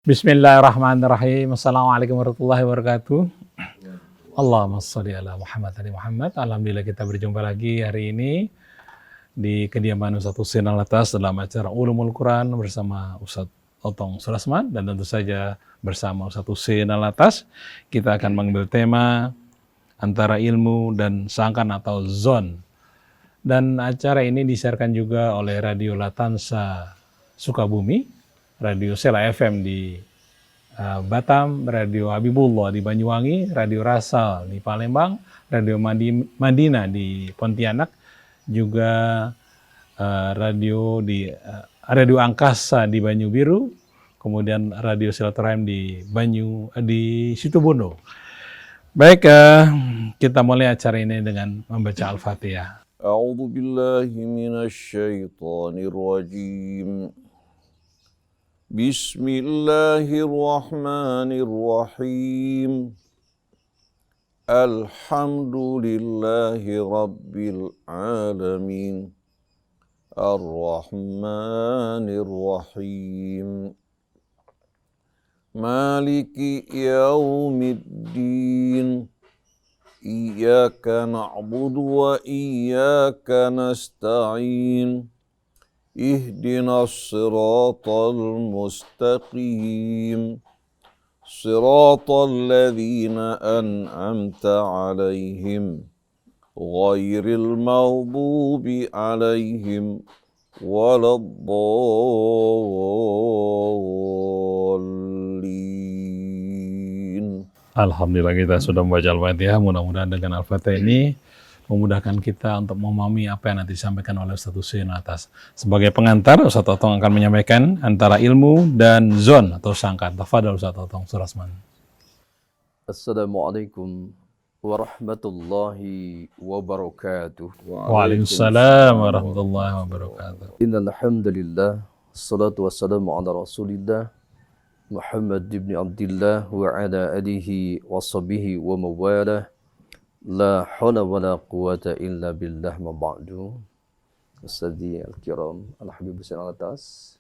Bismillahirrahmanirrahim. Assalamualaikum warahmatullahi wabarakatuh. Allahumma sholli ala Muhammad ali Muhammad. Alhamdulillah kita berjumpa lagi hari ini di kediaman Ustadz Husein Alatas dalam acara Ulumul Quran bersama Ustadz Otong Surasman dan tentu saja bersama Ustadz Husein Alatas. Kita akan mengambil tema antara ilmu dan sangkan atau zon. Dan acara ini disiarkan juga oleh Radio Latansa Sukabumi, Radio Sela FM di Batam, Radio Habibullah di Banyuwangi, Radio Rasal di Palembang, Radio Madinah di Pontianak, juga radio Angkasa di Banyu Biru, kemudian Radio Silaturahim di Situbondo. Baik, kita mulai acara ini dengan membaca Al-Fatihah. A'udzu billahi minasy syaithanir rajim. Bismillahirrahmanirrahim. Alhamdulillahi rabbil alamin. Ar-Rahmanir Rahim. Maliki yaumiddin. Iyyaka na'budu wa iyyaka nasta'in. Ihdinas siratal mustaqim. Siratal ladzina an'amta 'alaihim ghairil maghdubi 'alaihim waladdallin. Alhamdulillah kita sudah membaca Al-Fatihah. Mudah-mudahan dengan Al-Fatihah ini memudahkan kita untuk memahami apa yang nanti disampaikan oleh Ustadz Husein atas. Sebagai pengantar, Ustadz Otong akan menyampaikan antara ilmu dan zon atau sangka. Tafadhol Ustadz Otong Surasman. Assalamualaikum warahmatullahi wabarakatuh. Waalaikumsalam warahmatullahi wabarakatuh. Innal hamdalillah, salatu wassalamu ala Rasulillah Muhammad ibn Abdullah wa ala alihi wa sahbihi wa mawalah. La hawla wa la quwata illa billah ma ba'du. Ustadzi al-kiram, Al-Habib Husein Alatas,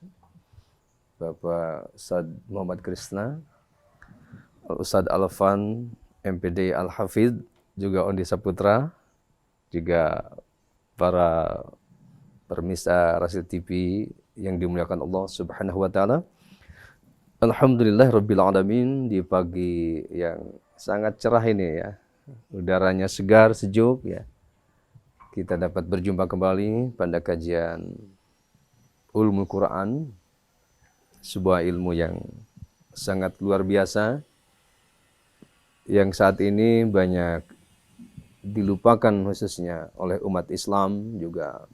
Bapak Ustadz Muhammad Krisna, Ustadz Alfan, MPD Al-Hafidh, juga Ondi Saputra, juga para pemirsa Rasil TV yang dimuliakan Allah Subhanahu wa taala. Alhamdulillah rabbil alamin, di pagi yang sangat cerah ini ya. Udaranya segar, sejuk ya. Kita dapat berjumpa kembali pada kajian Ulumul Quran, sebuah ilmu yang sangat luar biasa yang saat ini banyak dilupakan khususnya oleh umat Islam, juga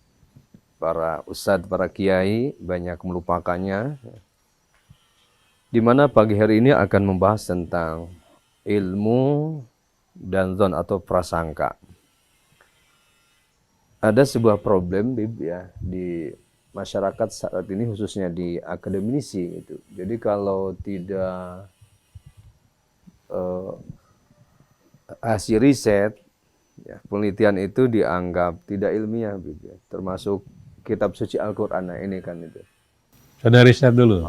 para ustadz, para kiai banyak melupakannya. Di mana pagi hari ini akan membahas tentang ilmu dan zon atau prasangka. Ada sebuah problem ya di masyarakat saat ini, khususnya di akademisi gitu. Jadi kalau tidak hasil riset ya, penelitian itu dianggap tidak ilmiah gitu. Termasuk kitab suci Al-Qur'an. Nah, ini kan itu. Ada riset dulu.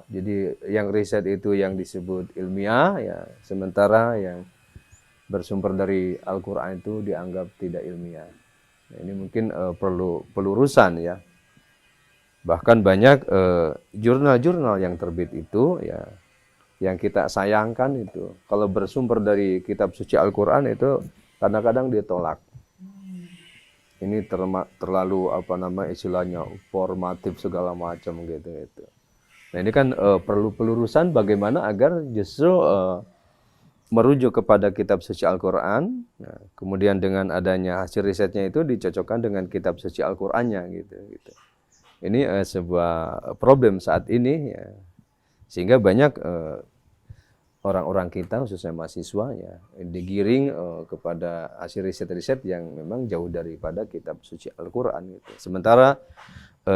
Jadi yang riset itu yang disebut ilmiah ya, sementara yang bersumber dari Al-Quran itu dianggap tidak ilmiah. Nah, ini mungkin perlu pelurusan ya. Bahkan banyak jurnal-jurnal yang terbit itu ya, yang kita sayangkan itu kalau bersumber dari kitab suci Al-Quran itu kadang-kadang ditolak. Ini terlalu istilahnya formatif segala macam gitu. Nah, ini kan perlu pelurusan bagaimana agar justru merujuk kepada kitab suci Al-Quran. Nah, kemudian dengan adanya hasil risetnya itu dicocokkan dengan kitab suci Al-Qurannya gitu. Ini sebuah problem saat ini ya. Sehingga banyak orang-orang kita, khususnya mahasiswa ya, digiring kepada hasil riset-riset yang memang jauh daripada kitab suci Al-Quran gitu. Sementara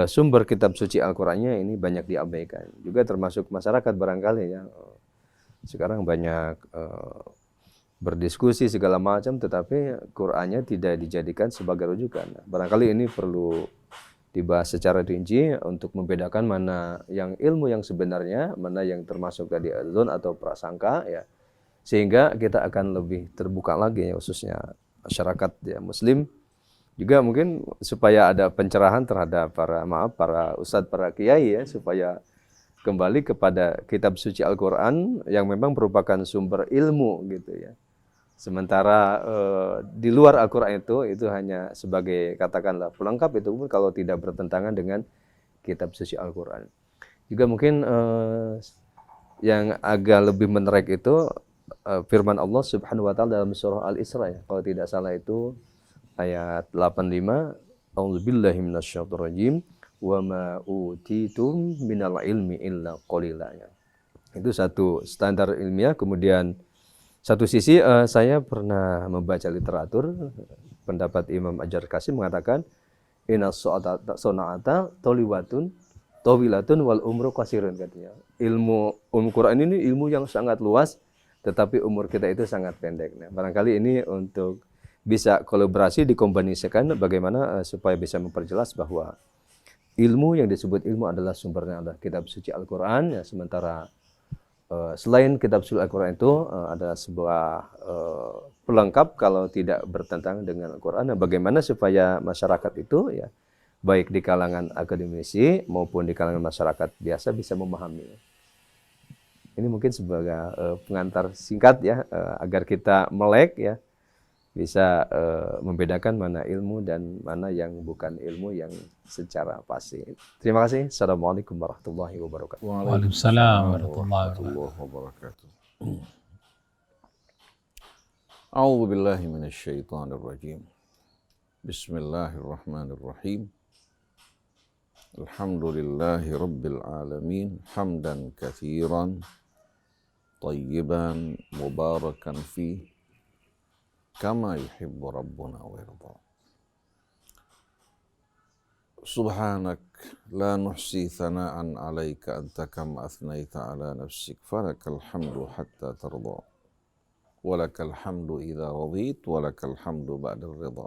sumber kitab suci Al-Qurannya ini banyak diabaikan. Juga termasuk masyarakat barangkali ya. Sekarang banyak berdiskusi segala macam, tetapi Qur'annya tidak dijadikan sebagai rujukan. Barangkali ini perlu dibahas secara rinci untuk membedakan mana yang ilmu yang sebenarnya, mana yang termasuk tadi adzon atau prasangka ya. Sehingga kita akan lebih terbuka lagi ya, khususnya masyarakat ya muslim. Juga mungkin supaya ada pencerahan terhadap para ustadz, para kiai ya, supaya kembali kepada kitab suci Al-Quran yang memang merupakan sumber ilmu gitu ya. Sementara di luar Al-Quran itu hanya sebagai katakanlah pelengkap, itu pun kalau tidak bertentangan dengan kitab suci Al-Quran. Juga mungkin yang agak lebih menarik itu firman Allah Subhanahu wa taala dalam surah Al-Isra ya. Kalau tidak salah itu ayat 85, A'udzubillahi minasyaitonir rajim, wa ma utitum minal ilmi illa qalila. Itu satu standar ilmiah. Kemudian satu sisi saya pernah membaca literatur pendapat Imam Ajar Kasim mengatakan inna sona'ata toliwatun tawilatun wal umru qasirun, katanya. Ilmu Quran ini ilmu yang sangat luas tetapi umur kita itu sangat pendek. Nah, barangkali ini untuk bisa kolaborasi dikombinasikan bagaimana supaya bisa memperjelas bahwa ilmu yang disebut ilmu adalah sumbernya adalah kitab suci Al-Quran ya, sementara selain kitab suci Al-Quran itu ada sebuah pelengkap kalau tidak bertentangan dengan Al-Quran. Nah, bagaimana supaya masyarakat itu ya, baik di kalangan akademisi maupun di kalangan masyarakat biasa bisa memahami. Ini mungkin sebagai pengantar singkat ya, agar kita melek ya, bisa membedakan mana ilmu dan mana yang bukan ilmu yang secara pasti. Terima kasih. Assalamualaikum warahmatullahi wabarakatuh. Waalaikumsalam warahmatullahi wabarakatuh. A'udzu billahi minasyaitonir rajim. Bismillahirrahmanirrahim. Alhamdulillahi rabbil alamin, hamdan katsiran tayyiban mubarakan fi kama yuhibbu rabbuna wa yarda. Subhanak la nuhsi thana'an 'alaika anta kama athnaita 'ala nafsik falakal hamdu hatta tarda walakal hamdu idza radit walakal hamdu ba'da ridha.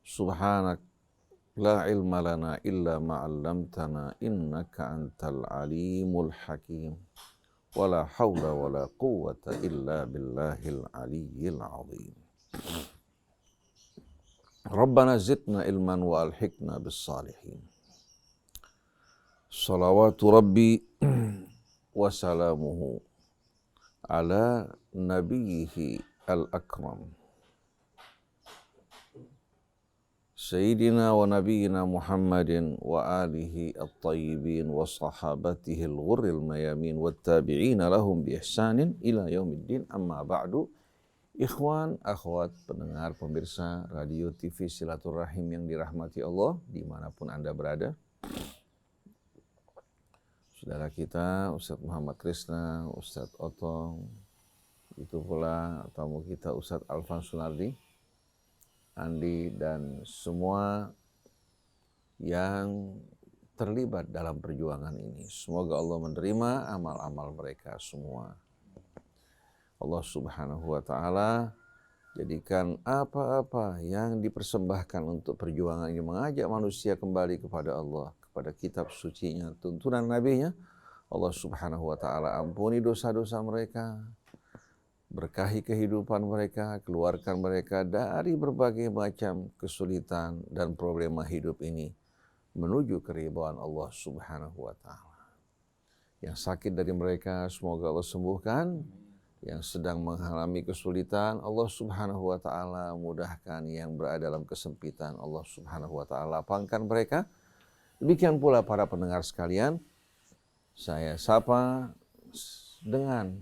Subhanak la ilma lana illa ma 'allamtana innaka antal alimul hakim. Wala haula wala quwwata illa billahil aliyyil azim. Rabbana zidna ilman wa alhiqna bis salihin. Salawatu rabbi wa salamuhu ala nabiyhi al-akram Sayyidina wa nabiyina Muhammadin wa alihi at-tayyibin wa sahabatihi al-ghurril mayamin wa tabi'ina lahum bi ihsanin ila yaumiddin, amma ba'du. Ikhwan, akhwat, pendengar, pemirsa radio TV Silaturahim yang dirahmati Allah dimanapun Anda berada. Saudara kita Ustadz Muhammad Krisna, Ustadz Otong, itu pula tamu kita Ustadz Alfan Sunardi, Andi, dan semua yang terlibat dalam perjuangan ini. Semoga Allah menerima amal-amal mereka semua. Allah Subhanahu wa ta'ala jadikan apa-apa yang dipersembahkan untuk perjuangan ini mengajak manusia kembali kepada Allah, kepada kitab sucinya, tuntunan nabinya. Allah Subhanahu wa ta'ala ampuni dosa-dosa mereka, berkahi kehidupan mereka, keluarkan mereka dari berbagai macam kesulitan dan problema hidup ini menuju keridhaan Allah Subhanahu wa ta'ala. Yang sakit dari mereka semoga Allah sembuhkan. Yang sedang mengalami kesulitan Allah Subhanahu wa ta'ala mudahkan. Yang berada dalam kesempitan Allah Subhanahu wa ta'ala lapangkan mereka. Demikian pula para pendengar sekalian, saya sapa dengan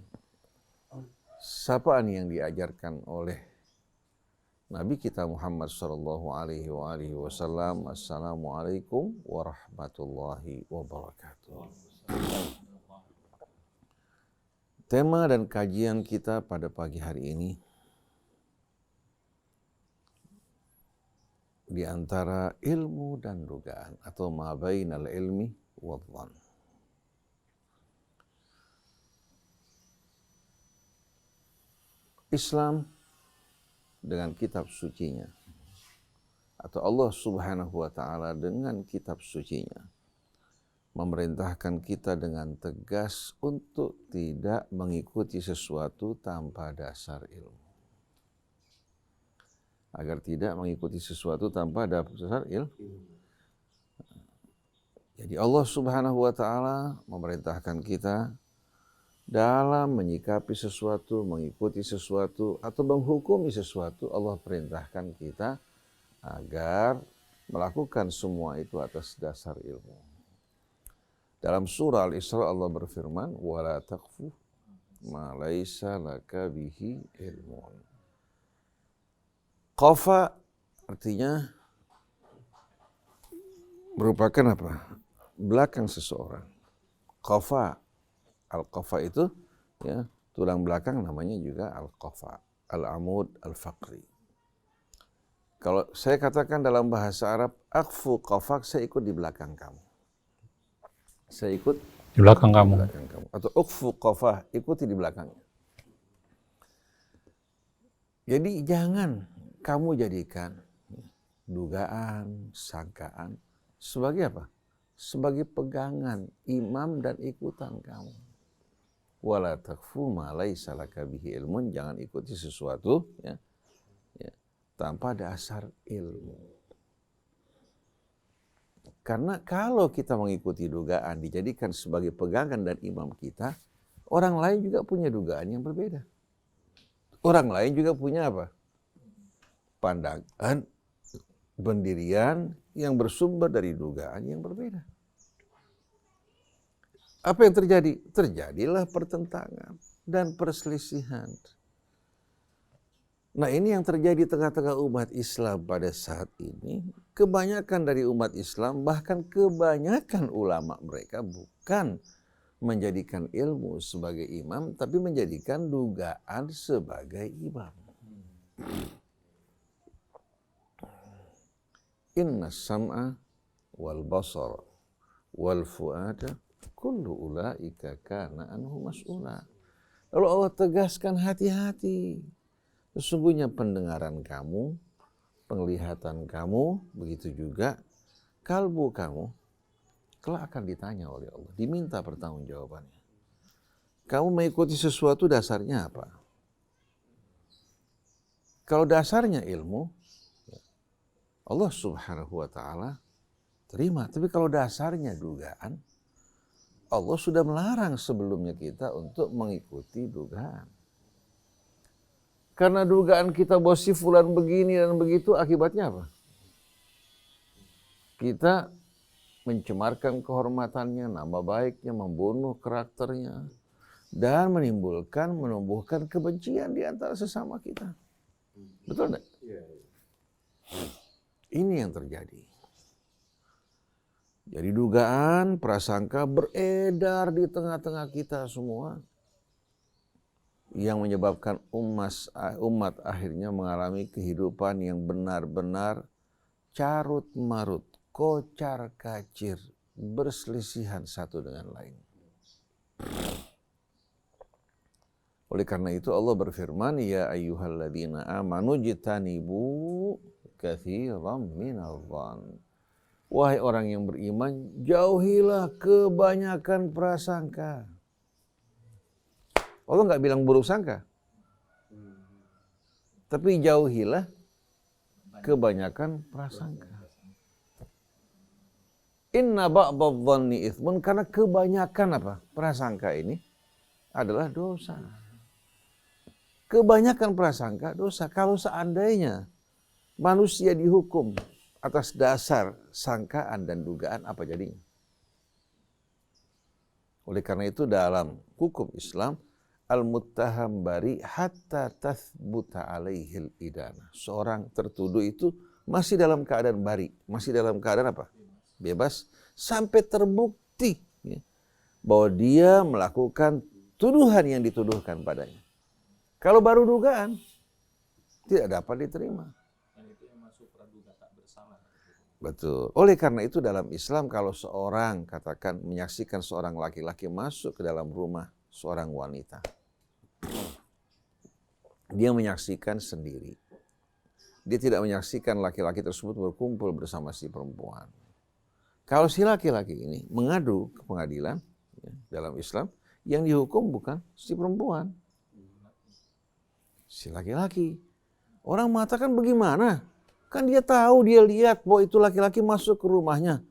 sapaan yang diajarkan oleh Nabi kita Muhammad sallallahu alaihi wasallam. Assalamualaikum warahmatullahi wabarakatuh. Tema dan kajian kita pada pagi hari ini di antara ilmu dan dugaan atau ma bainal ilmi wadh-dhann. Islam dengan kitab sucinya atau Allah Subhanahu wa taala dengan kitab sucinya memerintahkan kita dengan tegas untuk tidak mengikuti sesuatu tanpa dasar ilmu. Agar tidak mengikuti sesuatu tanpa dasar ilmu. Jadi Allah Subhanahu wa taala memerintahkan kita dalam menyikapi sesuatu, mengikuti sesuatu, atau menghukumi sesuatu, Allah perintahkan kita agar melakukan semua itu atas dasar ilmu. Dalam surah Al-Isra Allah berfirman, وَلَا تَقْفُ مَا لَيْسَ لَكَ بِهِ عِلْمٌ. Qafa artinya merupakan apa? Belakang seseorang. Qafa, al-qafa itu ya, tulang belakang namanya juga al-qafa, al-amud al-faqri. Kalau saya katakan dalam bahasa Arab, aqfu qafak, saya ikut di belakang kamu. Saya ikut Di belakang kamu. di belakang kamu. Atau uqfu qafah, ikuti di belakangnya. Jadi jangan kamu jadikan dugaan, sangkaan sebagai apa? Sebagai pegangan imam dan ikutan kamu. Wala taqfu ma laisa laka bihi ilmun, jangan ikuti sesuatu ya, tanpa dasar ilmu. Karena kalau kita mengikuti dugaan dijadikan sebagai pegangan dan imam kita, orang lain juga punya dugaan yang berbeda. Orang lain juga punya apa? Pandangan, pendirian yang bersumber dari dugaan yang berbeda. Apa yang terjadi? Terjadilah pertentangan dan perselisihan. Nah, ini yang terjadi di tengah-tengah umat Islam pada saat ini. Kebanyakan dari umat Islam, bahkan kebanyakan ulama mereka bukan menjadikan ilmu sebagai imam, tapi menjadikan dugaan sebagai imam. Inna sam'a wal basara wal fu'ada kullu ulaika kana anhu mas'ula. Lalu Allah tegaskan, hati-hati. Sesungguhnya pendengaran kamu, penglihatan kamu, begitu juga kalbu kamu, kelak akan ditanya oleh Allah, diminta pertanggungjawabannya. Kamu mengikuti sesuatu dasarnya apa? Kalau dasarnya ilmu, Allah Subhanahu wa taala terima. Tapi kalau dasarnya dugaan, Allah sudah melarang sebelumnya kita untuk mengikuti dugaan. Karena dugaan kita bahwa si fulan begini dan begitu, akibatnya apa? Kita mencemarkan kehormatannya, nama baiknya, membunuh karakternya, dan menumbuhkan kebencian di antara sesama kita. Betul enggak? Ini yang terjadi. Jadi dugaan, prasangka beredar di tengah-tengah kita semua, yang menyebabkan umat akhirnya mengalami kehidupan yang benar-benar carut marut, kocar kacir, berselisihan satu dengan lain. Oleh karena itu Allah berfirman, ya ayyuhalladzina amanu jitanibu katsiran minadh-dhann. Wahai orang yang beriman, jauhilah kebanyakan prasangka. Allah nggak bilang buruk sangka. Tapi jauhilah kebanyakan prasangka. Inna ba'dadh-dhanni itsmun, karena kebanyakan apa? Prasangka ini adalah dosa. Kebanyakan prasangka dosa. Kalau seandainya manusia dihukum atas dasar sangkaan dan dugaan, apa jadinya? Oleh karena itu dalam hukum Islam, al-muttaham bari hatta tathbuta alaihil idana. Seorang tertuduh itu masih dalam keadaan bari, masih dalam keadaan apa? Bebas, sampai terbukti ya, bahwa dia melakukan tuduhan yang dituduhkan padanya. Kalau baru dugaan, tidak dapat diterima. Dan itu yang masuk praduga tak bersalah. Betul. Oleh karena itu dalam Islam, kalau seorang katakan menyaksikan seorang laki-laki masuk ke dalam rumah seorang wanita, dia menyaksikan sendiri. dia tidak menyaksikan laki-laki tersebut berkumpul bersama si perempuan. Kalau si laki-laki ini mengadu ke pengadilan ya, dalam Islam, yang dihukum bukan si perempuan, si laki-laki. Orang mengatakan bagaimana? Kan dia tahu, dia lihat bahwa itu laki-laki masuk ke rumahnya.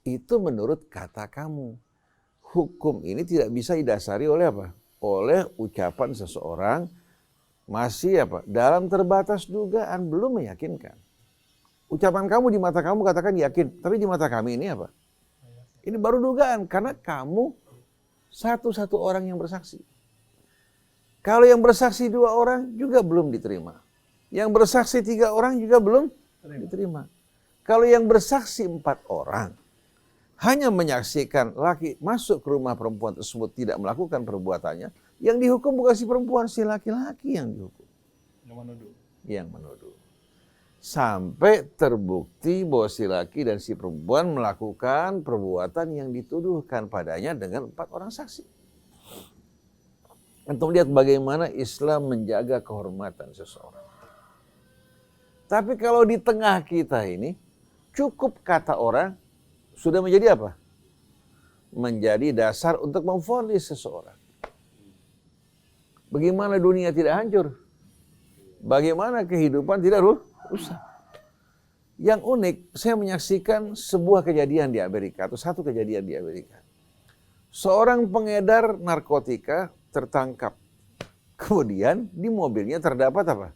Itu menurut kata kamu. Hukum ini tidak bisa didasari oleh apa? Oleh ucapan seseorang masih apa? Dalam terbatas dugaan, belum meyakinkan. Ucapan kamu di mata kamu katakan yakin, tapi di mata kami ini apa? Ini baru dugaan, karena kamu satu-satu orang yang bersaksi. Kalau yang bersaksi 2 orang juga belum diterima. Yang bersaksi 3 orang juga belum diterima. Kalau yang bersaksi 4 orang, hanya menyaksikan laki masuk ke rumah perempuan tersebut tidak melakukan perbuatannya, yang dihukum bukan si perempuan, si laki-laki yang dihukum. Yang menuduh. Sampai terbukti bahwa si laki dan si perempuan melakukan perbuatan yang dituduhkan padanya dengan 4 orang saksi. Untuk lihat bagaimana Islam menjaga kehormatan seseorang. Tapi kalau di tengah kita ini, cukup kata orang sudah menjadi apa? Menjadi dasar untuk memvonis seseorang. Bagaimana dunia tidak hancur? Bagaimana kehidupan tidak rusak? Yang unik, saya menyaksikan sebuah kejadian di Amerika, atau satu kejadian di Amerika. Seorang pengedar narkotika tertangkap. Kemudian di mobilnya terdapat apa?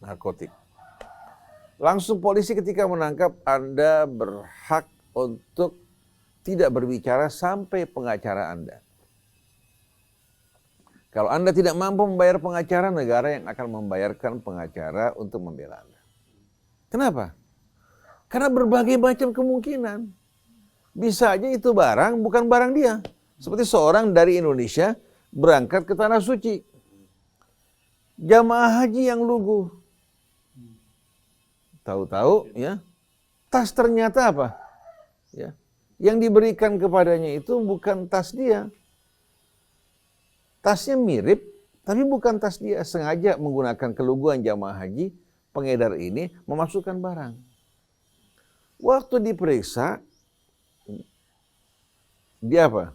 Narkotik. Langsung polisi ketika menangkap, Anda berhak untuk tidak berbicara sampai pengacara Anda. Kalau Anda tidak mampu membayar pengacara, negara yang akan membayarkan pengacara untuk membela Anda. Kenapa? Karena berbagai macam kemungkinan. Bisa aja itu barang, bukan barang dia. Seperti seorang dari Indonesia berangkat ke Tanah Suci. Jamaah haji yang lugu. Tahu-tahu ya, tas ternyata apa? Ya, yang diberikan kepadanya itu bukan tas dia. Tasnya mirip, tapi bukan tas dia. Sengaja menggunakan keluguan jamaah haji, pengedar ini memasukkan barang. Waktu diperiksa, dia apa?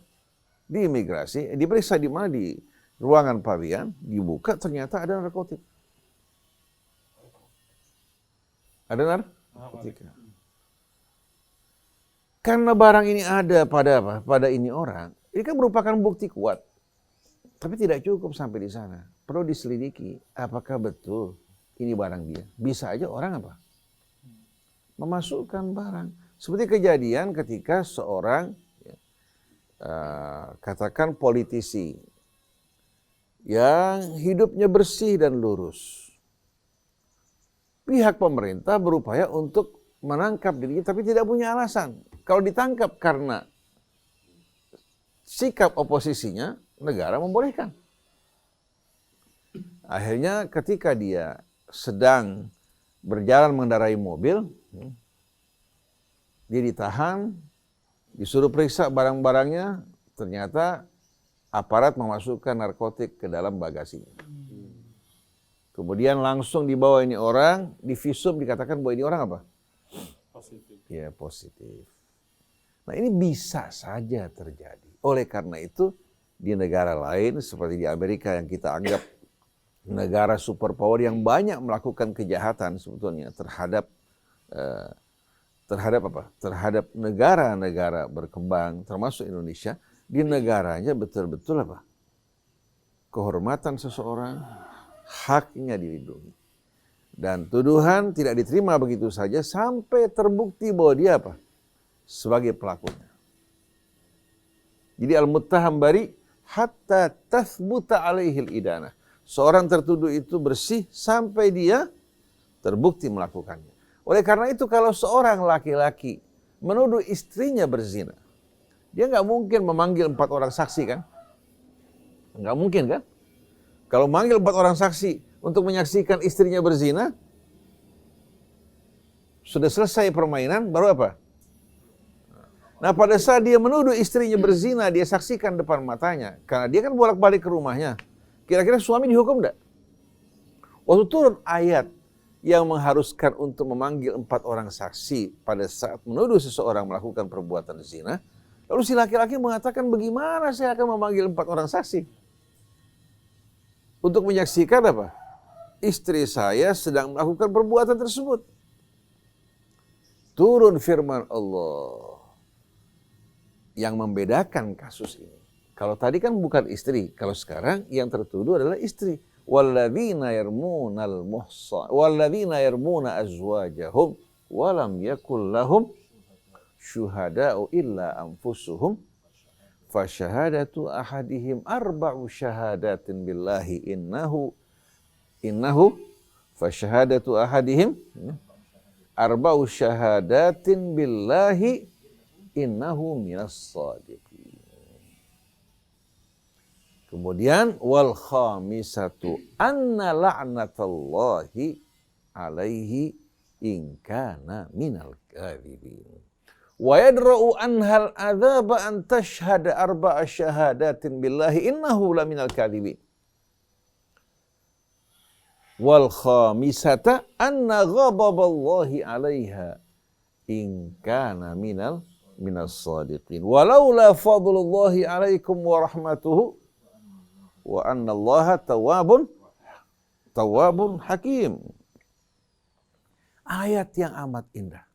Di imigrasi, diperiksa di mana? Di ruangan pabean, dibuka ternyata ada narkotik. Ada narkotika. Karena barang ini ada pada apa? Pada ini orang, ini kan merupakan bukti kuat. Tapi tidak cukup sampai di sana. Perlu diselidiki, apakah betul ini barang dia. Bisa aja orang apa? Memasukkan barang. Seperti kejadian ketika seorang katakan politisi yang hidupnya bersih dan lurus. Pihak pemerintah berupaya untuk menangkap dirinya tapi tidak punya alasan. Kalau ditangkap karena sikap oposisinya, negara membolehkan. Akhirnya ketika dia sedang berjalan mengendarai mobil, dia ditahan, disuruh periksa barang-barangnya, ternyata aparat memasukkan narkotik ke dalam bagasinya. Kemudian langsung dibawa ini orang, divisum, dikatakan bahwa ini orang apa? Positif. Ya, positif. Nah, ini bisa saja terjadi. Oleh karena itu, di negara lain seperti di Amerika yang kita anggap negara superpower yang banyak melakukan kejahatan sebetulnya terhadap terhadap negara-negara berkembang termasuk Indonesia, di negaranya betul-betul apa? Kehormatan seseorang, haknya dilindungi. Dan tuduhan tidak diterima begitu saja sampai terbukti bahwa dia apa? Sebagai pelakunya. Jadi al-muttaham bari hatta tathbuta alaihil idanah. Seorang tertuduh itu bersih sampai dia terbukti melakukannya. Oleh karena itu kalau seorang laki-laki menuduh istrinya berzina, dia nggak mungkin memanggil 4 orang saksi kan? Nggak mungkin kan? Kalau manggil 4 orang saksi untuk menyaksikan istrinya berzina, sudah selesai permainan, baru apa? Nah pada saat dia menuduh istrinya berzina, dia saksikan depan matanya. Karena dia kan bolak-balik ke rumahnya. Kira-kira suami dihukum enggak? Waktu turun ayat yang mengharuskan untuk memanggil 4 orang saksi pada saat menuduh seseorang melakukan perbuatan zina, lalu si laki-laki mengatakan, bagaimana saya akan memanggil 4 orang saksi? Untuk menyaksikan apa? Istri saya sedang melakukan perbuatan tersebut. Turun firman Allah yang membedakan kasus ini. Kalau tadi kan bukan istri, kalau sekarang yang tertuduh adalah istri. Walladzina yarmuna azwajahum walam yakul lahum syuhada'u illa anfusuhum fasyahadatu ahadihim arba'u syahadatin billahi innahu fasyahadatu ahadihim arba'u syahadatin billahi innahu minas shadiqin. Kemudian wal khamisatu anna la'natallahi alaihi in kana minal kadhibin. Wa yadra'u anhal adzaba an tashhada arba'a syahadatin billahi innahu la minal kadhibin. Wal khamisata anna ghadaballahi 'alaiha in kana minas shadiqin. Walaula fadlullahi 'alaikum wa rahmatuhu wa annallaha tawwabun hakim. Ayat yang amat indah.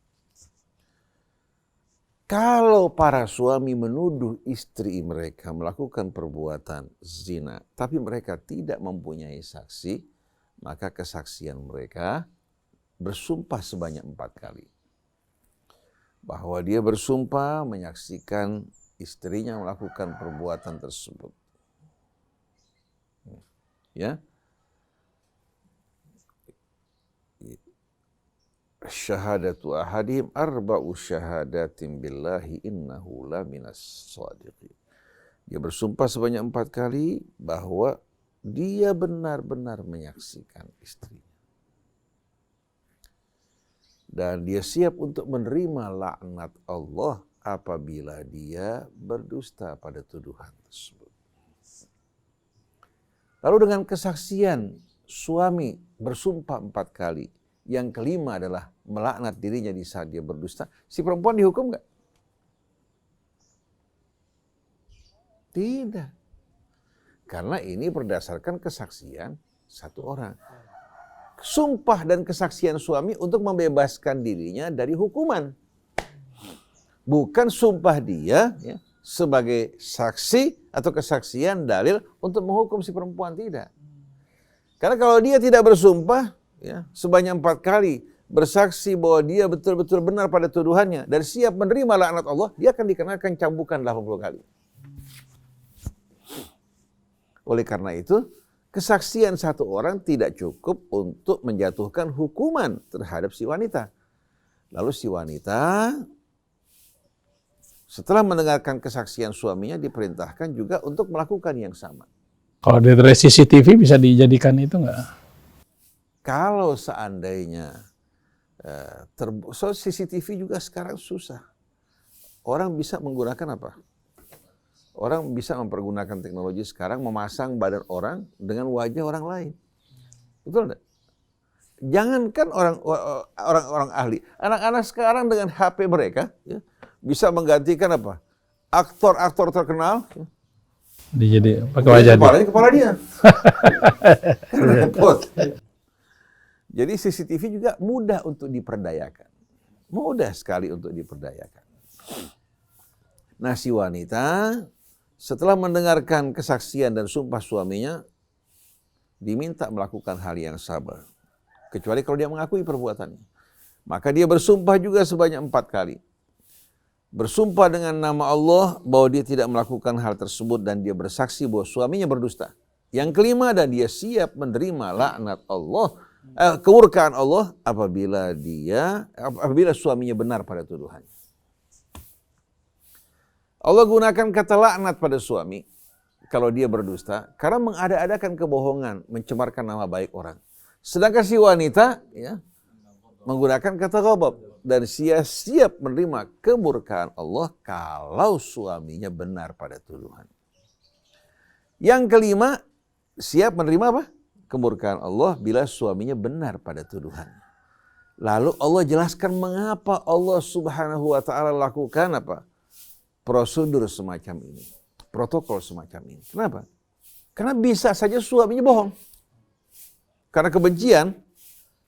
Kalau para suami menuduh istri mereka melakukan perbuatan zina, tapi mereka tidak mempunyai saksi, maka kesaksian mereka bersumpah sebanyak 4 kali. Bahwa dia bersumpah menyaksikan istrinya melakukan perbuatan tersebut. Ya. Syahadatu ahadihim arba'u syahadatin billahi innahu la minas shadiqin. Dia bersumpah sebanyak 4 kali bahwa dia benar-benar menyaksikan istrinya. Dan dia siap untuk menerima laknat Allah apabila dia berdusta pada tuduhan tersebut. Lalu dengan kesaksian suami bersumpah 4 kali, yang kelima adalah melaknat dirinya di saat dia berdusta, si perempuan dihukum enggak? Tidak. Karena ini berdasarkan kesaksian 1 orang. Sumpah dan kesaksian suami untuk membebaskan dirinya dari hukuman. Bukan sumpah dia ya, sebagai saksi atau kesaksian dalil untuk menghukum si perempuan, tidak. Karena kalau dia tidak bersumpah ya, sebanyak 4 kali bersaksi bahwa dia betul-betul benar pada tuduhannya dan siap menerima laknat Allah, dia akan dikenakan cambukan 80 kali. Oleh karena itu, kesaksian 1 orang tidak cukup untuk menjatuhkan hukuman terhadap si wanita. Lalu si wanita setelah mendengarkan kesaksian suaminya diperintahkan juga untuk melakukan yang sama. Kalau dari CCTV bisa dijadikan itu enggak? Kalau seandainya CCTV juga sekarang susah. Orang bisa menggunakan apa? Orang bisa mempergunakan teknologi sekarang memasang badan orang dengan wajah orang lain. Betul enggak? Jangankan orang ahli, anak-anak sekarang dengan HP mereka ya, bisa menggantikan apa? Aktor-aktor terkenal. Ya. Jadi pakai wajah dia. Kepala dia. Repot. Jadi CCTV juga mudah untuk diperdayakan. Mudah sekali untuk diperdayakan. Nah, si wanita setelah mendengarkan kesaksian dan sumpah suaminya diminta melakukan hal yang sama. Kecuali kalau dia mengakui perbuatannya. Maka dia bersumpah juga sebanyak 4 kali. Bersumpah dengan nama Allah bahwa dia tidak melakukan hal tersebut dan dia bersaksi bahwa suaminya berdusta. Yang kelima, dan dia siap menerima laknat Allah, kemurkaan Allah apabila suaminya benar pada tuduhannya. Allah gunakan kata laknat pada suami kalau dia berdusta karena mengada-adakan kebohongan, mencemarkan nama baik orang. Sedangkan si wanita ya, menggunakan kata ghadab dan siap menerima kemurkaan Allah kalau suaminya benar pada tuduhan. Yang kelima, siap menerima apa? Kemurkaan Allah bila suaminya benar pada tuduhan. Lalu Allah jelaskan mengapa Allah Subhanahu wa taala lakukan apa? Prosedur semacam ini. Protokol semacam ini. Kenapa? Karena bisa saja suaminya bohong. Karena kebencian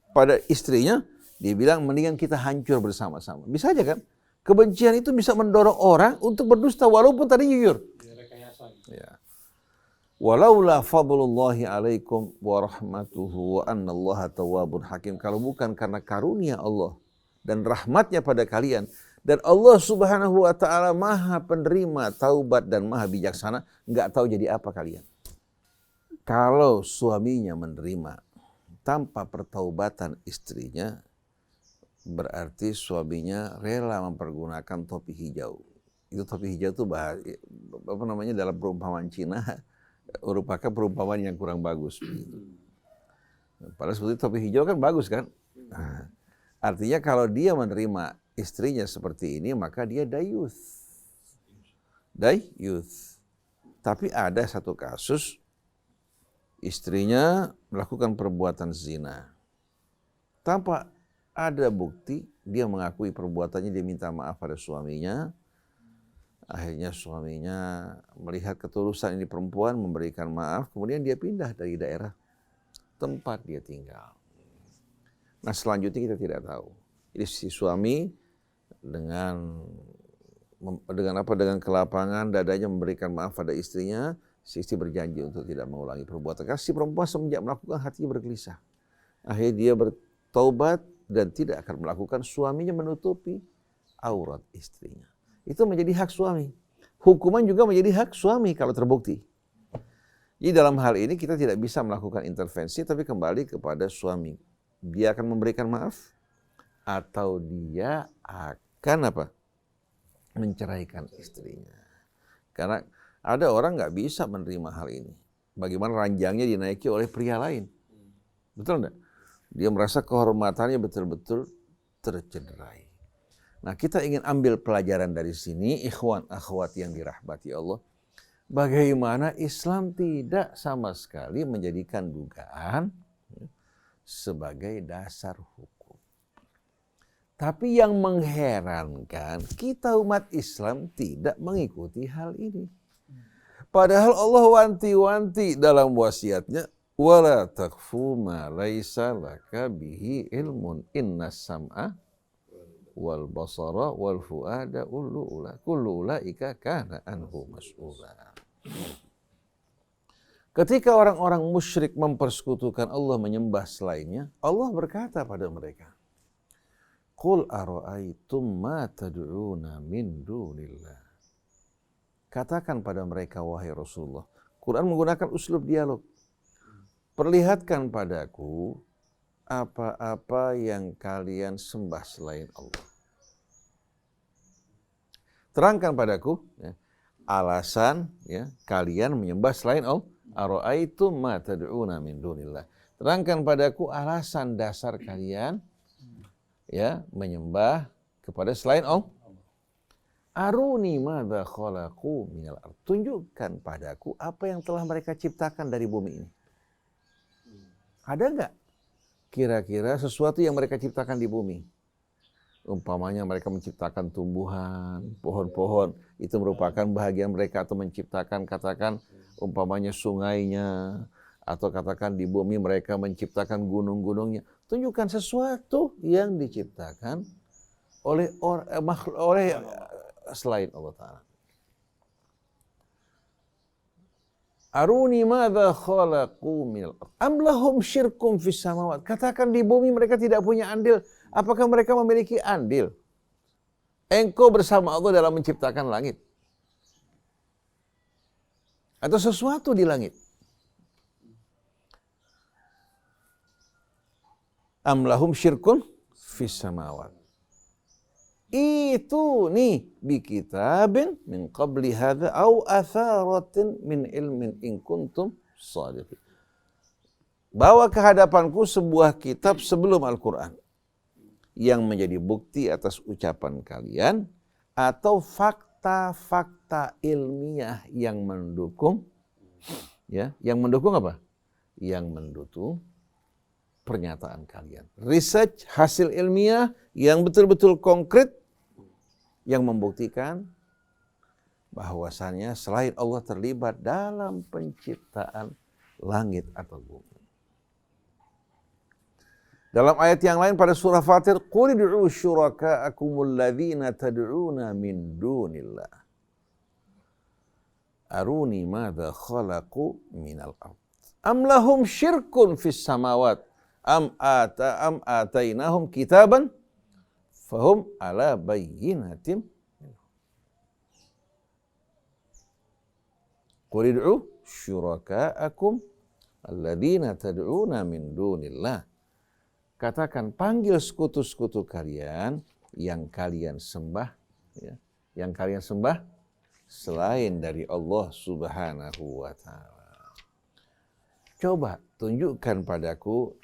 pada istrinya, dia bilang mendingan kita hancur bersama-sama. Bisa aja kan? Kebencian itu bisa mendorong orang untuk berdusta walaupun tadi jujur. Ya. Walaula fadlullahi alaikum wa rahmatuhu wa annallaha tawwabun hakim. Kalau bukan karena karunia Allah dan rahmatnya pada kalian, dan Allah Subhanahu wa taala Maha penerima taubat dan Maha bijaksana, enggak tahu jadi apa kalian. Kalau suaminya menerima tanpa pertaubatan istrinya, berarti suaminya rela mempergunakan topi hijau. Itu topi hijau itu dalam perumpamaan Cina merupakan perumpamaan yang kurang bagus. Padahal sebetulnya topi hijau kan bagus kan? Nah, artinya kalau dia menerima istrinya seperti ini, maka dia dayuth. Dayuth. Tapi ada satu kasus, istrinya melakukan perbuatan zina. Tanpa ada bukti, dia mengakui perbuatannya, dia minta maaf pada suaminya. Akhirnya suaminya melihat ketulusan ini perempuan, memberikan maaf, kemudian dia pindah dari daerah tempat dia tinggal. Nah selanjutnya kita tidak tahu. Jadi si suami dengan kelapangan dadanya memberikan maaf pada istrinya, si istri berjanji untuk tidak mengulangi perbuatan. Karena si perempuan semenjak melakukan hatinya bergelisah. Akhirnya dia bertaubat dan tidak akan melakukan, suaminya menutupi aurat istrinya. Itu menjadi hak suami. Hukuman juga menjadi hak suami kalau terbukti. Jadi dalam hal ini kita tidak bisa melakukan intervensi, tapi kembali kepada suami. Dia akan memberikan maaf atau dia akan apa? Menceraikan istrinya. Karena ada orang nggak bisa menerima hal ini. Bagaimana ranjangnya dinaiki oleh pria lain. Betul enggak? Dia merasa kehormatannya betul-betul tercederai. Nah, kita ingin ambil pelajaran dari sini, ikhwan akhwat yang dirahmati Allah. Bagaimana Islam tidak sama sekali menjadikan dugaan sebagai dasar hukum. Tapi yang mengherankan, kita umat Islam tidak mengikuti hal ini. Padahal Allah wanti-wanti dalam wasiatnya, wala taqfu ma laisa laka bihi ilmun innas sam'a wal basara wal fuada kullu ulaika kana anhu mas'ula. Ketika orang-orang musyrik mempersekutukan Allah, menyembah selainnya, Allah berkata pada mereka, qul ara'aitum ma tad'una min dunillah. Katakan pada mereka, wahai Rasulullah. Quran menggunakan uslub dialog. Perlihatkan padaku apa-apa yang kalian sembah selain Allah. Terangkan padaku alasan kalian menyembah selain Allah. Ara'aitum ma tad'una min dunillah. Terangkan padaku alasan dasar kalian menyembah kepada selain Allah. Aruni madza khalaqu minal ardh. Tunjukkan padaku apa yang telah mereka ciptakan dari bumi ini. Ada enggak kira-kira sesuatu yang mereka ciptakan di bumi? Umpamanya mereka menciptakan tumbuhan, pohon-pohon, itu merupakan bahagian mereka, atau menciptakan katakan umpamanya sungainya, atau katakan di bumi mereka menciptakan gunung-gunungnya. Tunjukkan sesuatu yang diciptakan oleh selain Allah Ta'ala. Aruni madza khalaqu minal ardh am lahum syirkum fis samawat. Katakan di bumi mereka tidak punya andil. Apakah mereka memiliki andil? Engkau bersama Allah dalam menciptakan langit atau sesuatu di langit. Am lahum syirkun fis samawat. Itu nih bi kitabin min qabli hadza au atharatin min ilmin in kuntum shadiqin. Bawa ke hadapanku sebuah kitab sebelum Al-Qur'an yang menjadi bukti atas ucapan kalian atau fakta-fakta ilmiah yang mendukung yang mendukung apa? Yang mendukung pernyataan kalian. Research, hasil ilmiah yang betul-betul konkret yang membuktikan bahwasannya selain Allah terlibat dalam penciptaan langit atau bumi. Dalam ayat yang lain pada surah Fatir, qul ud'u syuraka'akumul ladzina tad'una min dunillah. Aruni madza khalaqu minal ard. Am lahum syirkun fis samawat. Am atainahum kitaban fahum ala bayyinatin. Qul ud'u syuraka'akum alladzina tad'una min dunillah. Katakan, panggil sekutu-sekutu kalian yang kalian sembah, ya, yang kalian sembah selain dari Allah Subhanahu wa Ta'ala. Coba tunjukkan padaku,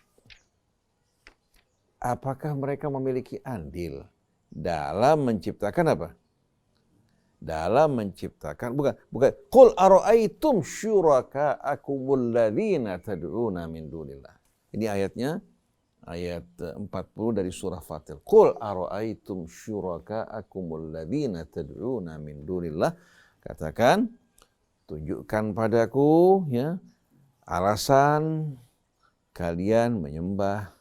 apakah mereka memiliki andil dalam menciptakan apa? Dalam menciptakan, bukan. Qul ara'aitum syuraka'akumul ladzina tad'una min dunillah. Ini ayatnya. Ayat 40 dari surah Fatir. Qul ara'aitum syuraka'akumul ladzina tad'una min dunillah. Katakan, tunjukkan padaku ya alasan kalian menyembah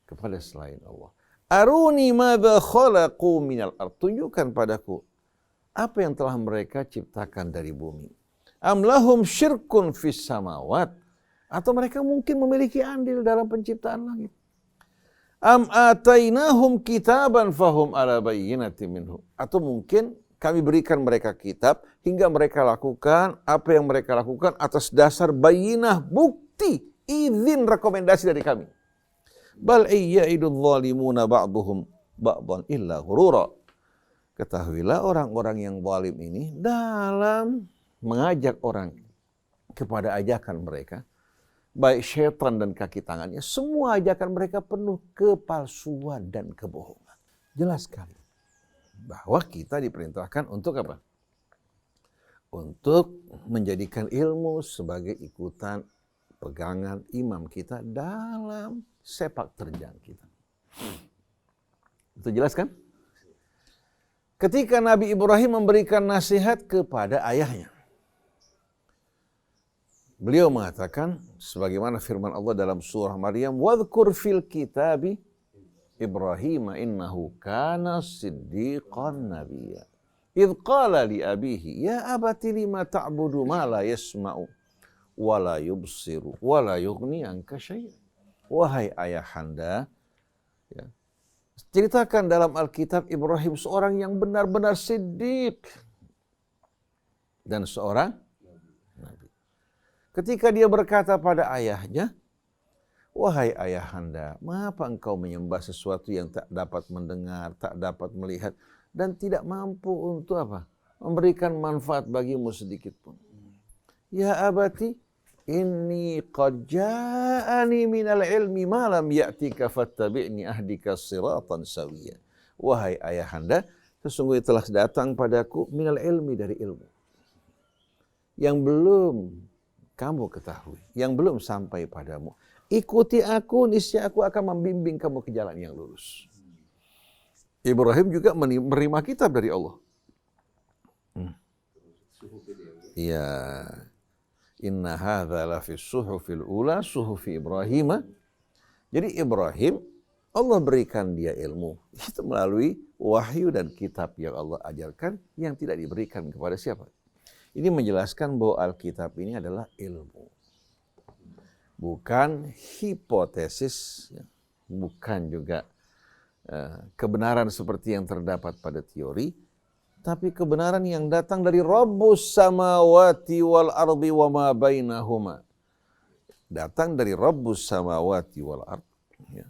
kepada selain Allah. Aruni madza khalaqu minal ard. Tunjukkan padaku apa yang telah mereka ciptakan dari bumi. Am lahum syirkun fis samawat. Atau mereka mungkin memiliki andil dalam penciptaan langit. Am atainahum kitaban fahum ala bayyinatin minhu. Atau mungkin kami berikan mereka kitab hingga mereka lakukan apa yang mereka lakukan atas dasar bayyinah, bukti, izin, rekomendasi dari kami. Bal iyya'idul zalimuna ba'duhum ba'dan illa ghurura. Ketahuilah orang-orang yang zalim ini dalam mengajak orang kepada ajakan mereka, baik syaitan dan kaki tangannya, semua ajakan mereka penuh kepalsuan dan kebohongan. Jelas sekali bahwa kita diperintahkan untuk apa? Untuk menjadikan ilmu sebagai ikutan pegangan imam kita dalam sepak terjang kita. Itu jelas kan? Ketika Nabi Ibrahim memberikan nasihat kepada ayahnya, beliau mengatakan, sebagaimana firman Allah dalam surah Maryam, "Wadhkur fil kitabi Ibrahim innahu kana siddiqan nabiyya. Idh qala li abihi, ya abati lima ta'budu ma la yasma'u, wa la yubsiru, wa la yughni anka syai'an." Wahai ayahanda, ya, ceritakan dalam Alkitab Ibrahim seorang yang benar-benar siddiq dan seorang ketika dia berkata pada ayahnya, wahai ayahanda, mengapa engkau menyembah sesuatu yang tak dapat mendengar, tak dapat melihat, dan tidak mampu untuk apa? Memberikan manfaat bagimu sedikit pun. Ya abati, inni qad ja'ani minal ilmi ma lam ya'tika fattabi'ni ahdika siratan sawiyya. Wahai ayahanda, sesungguhnya telah datang padaku minal ilmi, dari ilmu yang belum kamu ketahui, yang belum sampai padamu. Ikuti aku, niscaya aku akan membimbing kamu ke jalan yang lurus. Ibrahim juga menerima kitab dari Allah. Ya, inna hadza la fi suhufil ula, suhufi Ibrahim. Jadi Ibrahim, Allah berikan dia ilmu itu melalui wahyu dan kitab yang Allah ajarkan, yang tidak diberikan kepada siapa. Ini menjelaskan bahwa Alkitab ini adalah ilmu, bukan hipotesis, bukan juga kebenaran seperti yang terdapat pada teori, tapi kebenaran yang datang dari Rabbus samawati wal ardi wa ma bainahuma. Datang dari Rabbus samawati wal ardi,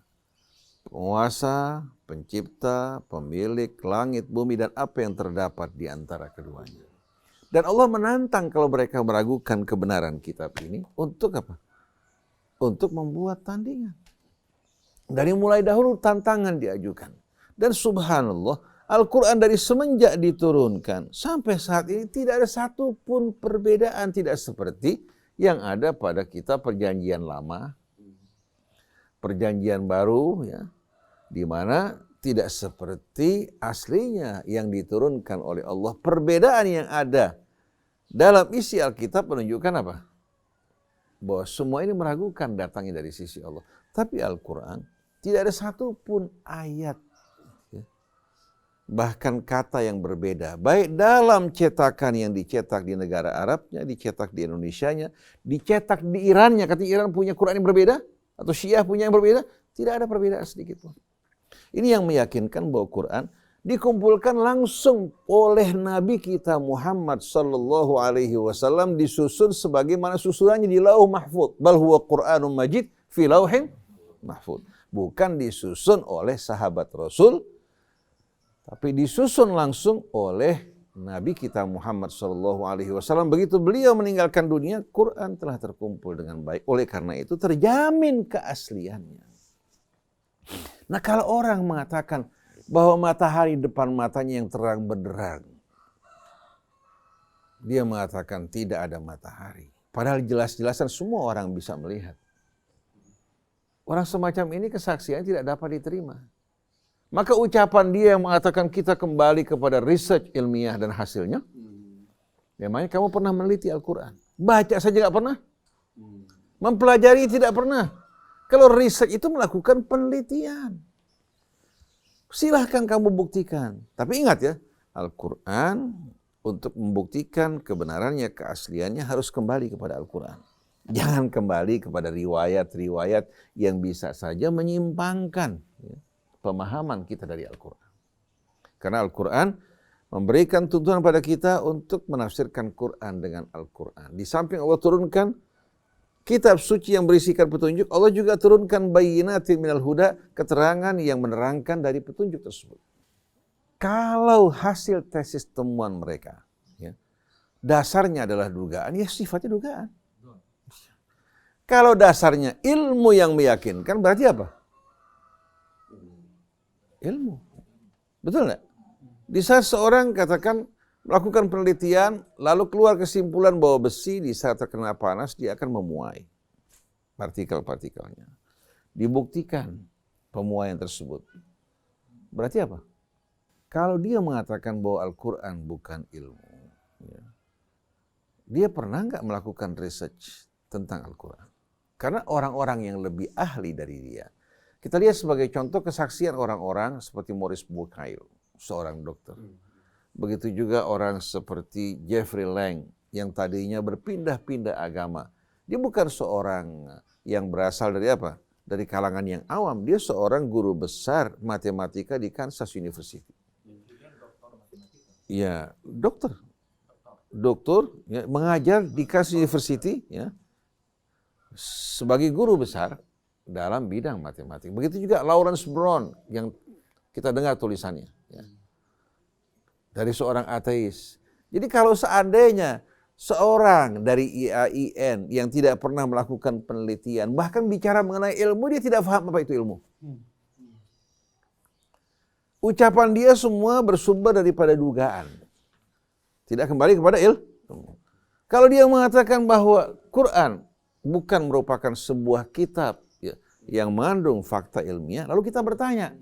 penguasa, pencipta, pemilik langit, bumi, dan apa yang terdapat di antara keduanya. Dan Allah menantang kalau mereka meragukan kebenaran kitab ini untuk apa? Untuk membuat tandingan. Dari mulai dahulu tantangan diajukan. Dan subhanallah, Al-Quran dari semenjak diturunkan sampai saat ini tidak ada satupun perbedaan, tidak seperti yang ada pada kitab Perjanjian Lama. perjanjian baru, ya, di mana tidak seperti aslinya yang diturunkan oleh Allah. Perbedaan yang ada dalam isi Alkitab menunjukkan apa? Bahwa semua ini meragukan datangnya dari sisi Allah. Tapi Al-Quran tidak ada satupun ayat, ya, bahkan kata yang berbeda. Baik dalam cetakan yang dicetak di negara Arabnya, dicetak di Indonesianya, dicetak di Irannya. Katanya Iran punya Quran yang berbeda, atau Syiah punya yang berbeda. Tidak ada perbedaan sedikit pun. Ini yang meyakinkan bahwa Quran dikumpulkan langsung oleh Nabi kita Muhammad sallallahu alaihi wasallam, disusun sebagaimana susunannya di Lauh Mahfuz. Bal huwa Qur'anun Majid fi Lauhin Mahfuz. Bukan disusun oleh sahabat Rasul, tapi disusun langsung oleh Nabi kita Muhammad sallallahu alaihi wasallam. Begitu beliau meninggalkan dunia, Quran telah terkumpul dengan baik. Oleh karena itu terjamin keasliannya. Nah, kalau orang mengatakan bahwa matahari depan matanya yang terang benderang, dia mengatakan tidak ada matahari. Padahal jelas-jelasan semua orang bisa melihat. Orang semacam ini kesaksian tidak dapat diterima. Maka ucapan dia yang mengatakan kita kembali kepada research ilmiah dan hasilnya, memangnya kamu pernah meneliti Al-Quran? Baca saja tidak pernah? Mempelajari tidak pernah? Kalau research itu melakukan penelitian. Silahkan kamu buktikan. Tapi ingat ya, Al-Quran untuk membuktikan kebenarannya, keasliannya harus kembali kepada Al-Quran. Jangan kembali kepada riwayat-riwayat yang bisa saja menyimpangkan, ya, pemahaman kita dari Al-Quran. Karena Al-Quran memberikan tuntunan pada kita untuk menafsirkan Quran dengan Al-Quran. Di samping Allah turunkan kitab suci yang berisikan petunjuk, Allah juga turunkan bayyinatin minal huda, keterangan yang menerangkan dari petunjuk tersebut. Kalau hasil tesis temuan mereka, ya, dasarnya adalah dugaan, ya sifatnya dugaan. Kalau dasarnya ilmu yang meyakinkan, berarti apa? Ilmu. Betul nggak? Di saat seorang katakan melakukan penelitian, lalu keluar kesimpulan bahwa besi di saat terkena panas dia akan memuai partikel-partikelnya. Dibuktikan pemuaian tersebut. Berarti apa? Kalau dia mengatakan bahwa Al-Quran bukan ilmu, ya, dia pernah nggak melakukan research tentang Al-Quran? Karena orang-orang yang lebih ahli dari dia. Kita lihat sebagai contoh kesaksian orang-orang seperti Maurice Bucaille, seorang dokter. Begitu juga orang seperti Jeffrey Lang yang tadinya berpindah-pindah agama. Dia bukan seorang yang berasal dari apa? Dari kalangan yang awam. Dia seorang guru besar matematika di Kansas University. Ya, dokter. Dokter ya, mengajar di Kansas University, ya, sebagai guru besar dalam bidang matematik. Begitu juga Lawrence Brown yang kita dengar tulisannya, ya, dari seorang ateis. Jadi kalau seandainya seorang dari IAIN yang tidak pernah melakukan penelitian, bahkan bicara mengenai ilmu, dia tidak paham apa itu ilmu. Ucapan dia semua bersumber daripada dugaan. Tidak kembali kepada ilmu. Kalau dia mengatakan bahwa Quran bukan merupakan sebuah kitab, ya, yang mengandung fakta ilmiah, lalu kita bertanya,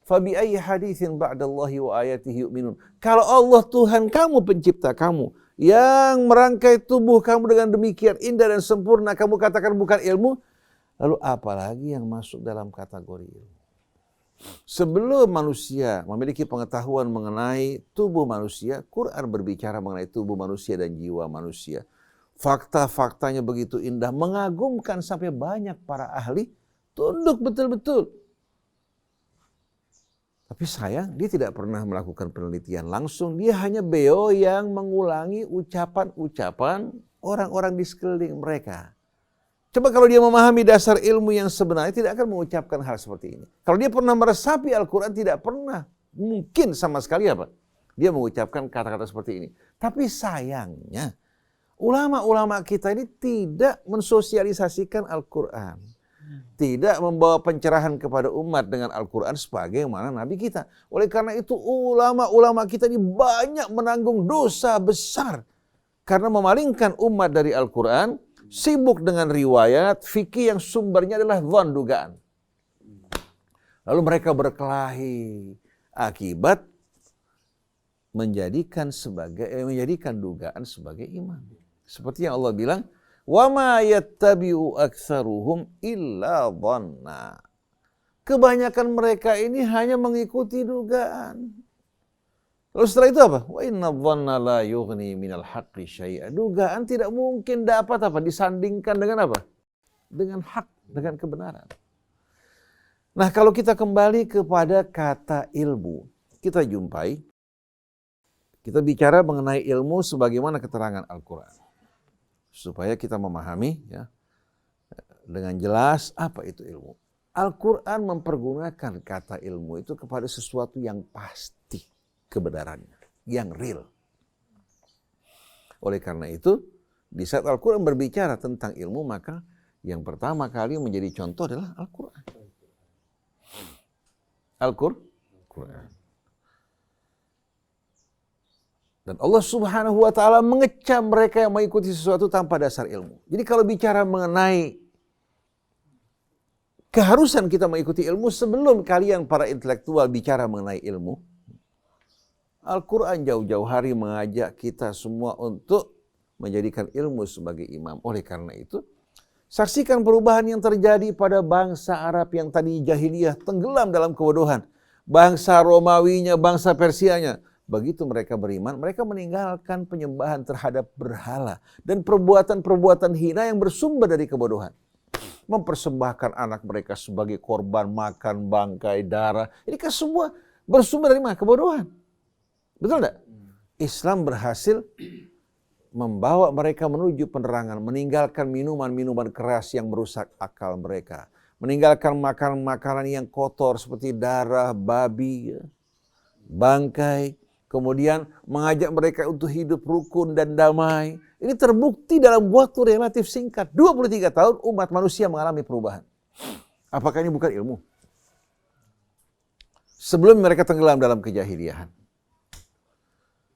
fabi ayyi haditsin ba'dallahi wa ayatihi yu'minun. Kalau Allah Tuhan kamu, pencipta kamu, yang merangkai tubuh kamu dengan demikian indah dan sempurna, kamu katakan bukan ilmu, lalu apalagi yang masuk dalam kategori ilmu? Sebelum manusia memiliki pengetahuan mengenai tubuh manusia, Quran berbicara mengenai tubuh manusia dan jiwa manusia. Fakta-faktanya begitu indah, mengagumkan sampai banyak para ahli tunduk betul-betul. Tapi sayang, dia tidak pernah melakukan penelitian langsung. Dia hanya beo yang mengulangi ucapan-ucapan orang-orang di sekeliling mereka. Coba kalau dia memahami dasar ilmu yang sebenarnya, tidak akan mengucapkan hal seperti ini. Kalau dia pernah meresapi Al-Quran, tidak pernah mungkin sama sekali apa? Dia mengucapkan kata-kata seperti ini. Tapi sayangnya, ulama-ulama kita ini tidak mensosialisasikan Al-Quran. Tidak membawa pencerahan kepada umat dengan Al-Quran sebagaimana Nabi kita. Oleh karena itu ulama-ulama kita ini banyak menanggung dosa besar. Karena memalingkan umat dari Al-Quran, sibuk dengan riwayat, fikih yang sumbernya adalah dhon, dugaan. Lalu mereka berkelahi akibat menjadikan dugaan sebagai iman. Seperti yang Allah bilang, "Wa ma yattabi'u aktsaruhum illa dhanna." Kebanyakan mereka ini hanya mengikuti dugaan. Lalu setelah itu apa? Wa inna dhanna la yughni minal haqqi syai'a. Dugaan tidak mungkin dapat disandingkan dengan apa? Dengan hak, dengan kebenaran. Nah, kalau kita kembali kepada kata ilmu, kita jumpai, kita bicara mengenai ilmu sebagaimana keterangan Al-Quran. Supaya kita memahami ya, dengan jelas apa itu ilmu. Al-Quran mempergunakan kata ilmu itu kepada sesuatu yang pasti kebenarannya, yang real. Oleh karena itu, di saat Al-Quran berbicara tentang ilmu, maka yang pertama kali menjadi contoh adalah Al-Quran. Al-Quran. Dan Allah Subhanahu wa Ta'ala mengecam mereka yang mengikuti sesuatu tanpa dasar ilmu. Jadi kalau bicara mengenai keharusan kita mengikuti ilmu, sebelum kalian para intelektual bicara mengenai ilmu, Al-Quran jauh-jauh hari mengajak kita semua untuk menjadikan ilmu sebagai imam. Oleh karena itu, saksikan perubahan yang terjadi pada bangsa Arab yang tadi jahiliyah tenggelam dalam kebodohan. Bangsa Romawinya, bangsa Persianya. Begitu mereka beriman, mereka meninggalkan penyembahan terhadap berhala. Dan perbuatan-perbuatan hina yang bersumber dari kebodohan. Mempersembahkan anak mereka sebagai korban, makan bangkai, darah. Ini kan semua bersumber dari mana? Kebodohan. Betul tidak? Islam berhasil membawa mereka menuju penerangan, meninggalkan minuman-minuman keras yang merusak akal mereka, meninggalkan makanan-makanan yang kotor seperti darah, babi, bangkai, kemudian mengajak mereka untuk hidup rukun dan damai. Ini terbukti dalam waktu relatif singkat, 23 tahun umat manusia mengalami perubahan. Apakah ini bukan ilmu? Sebelum mereka tenggelam dalam kejahiliahan.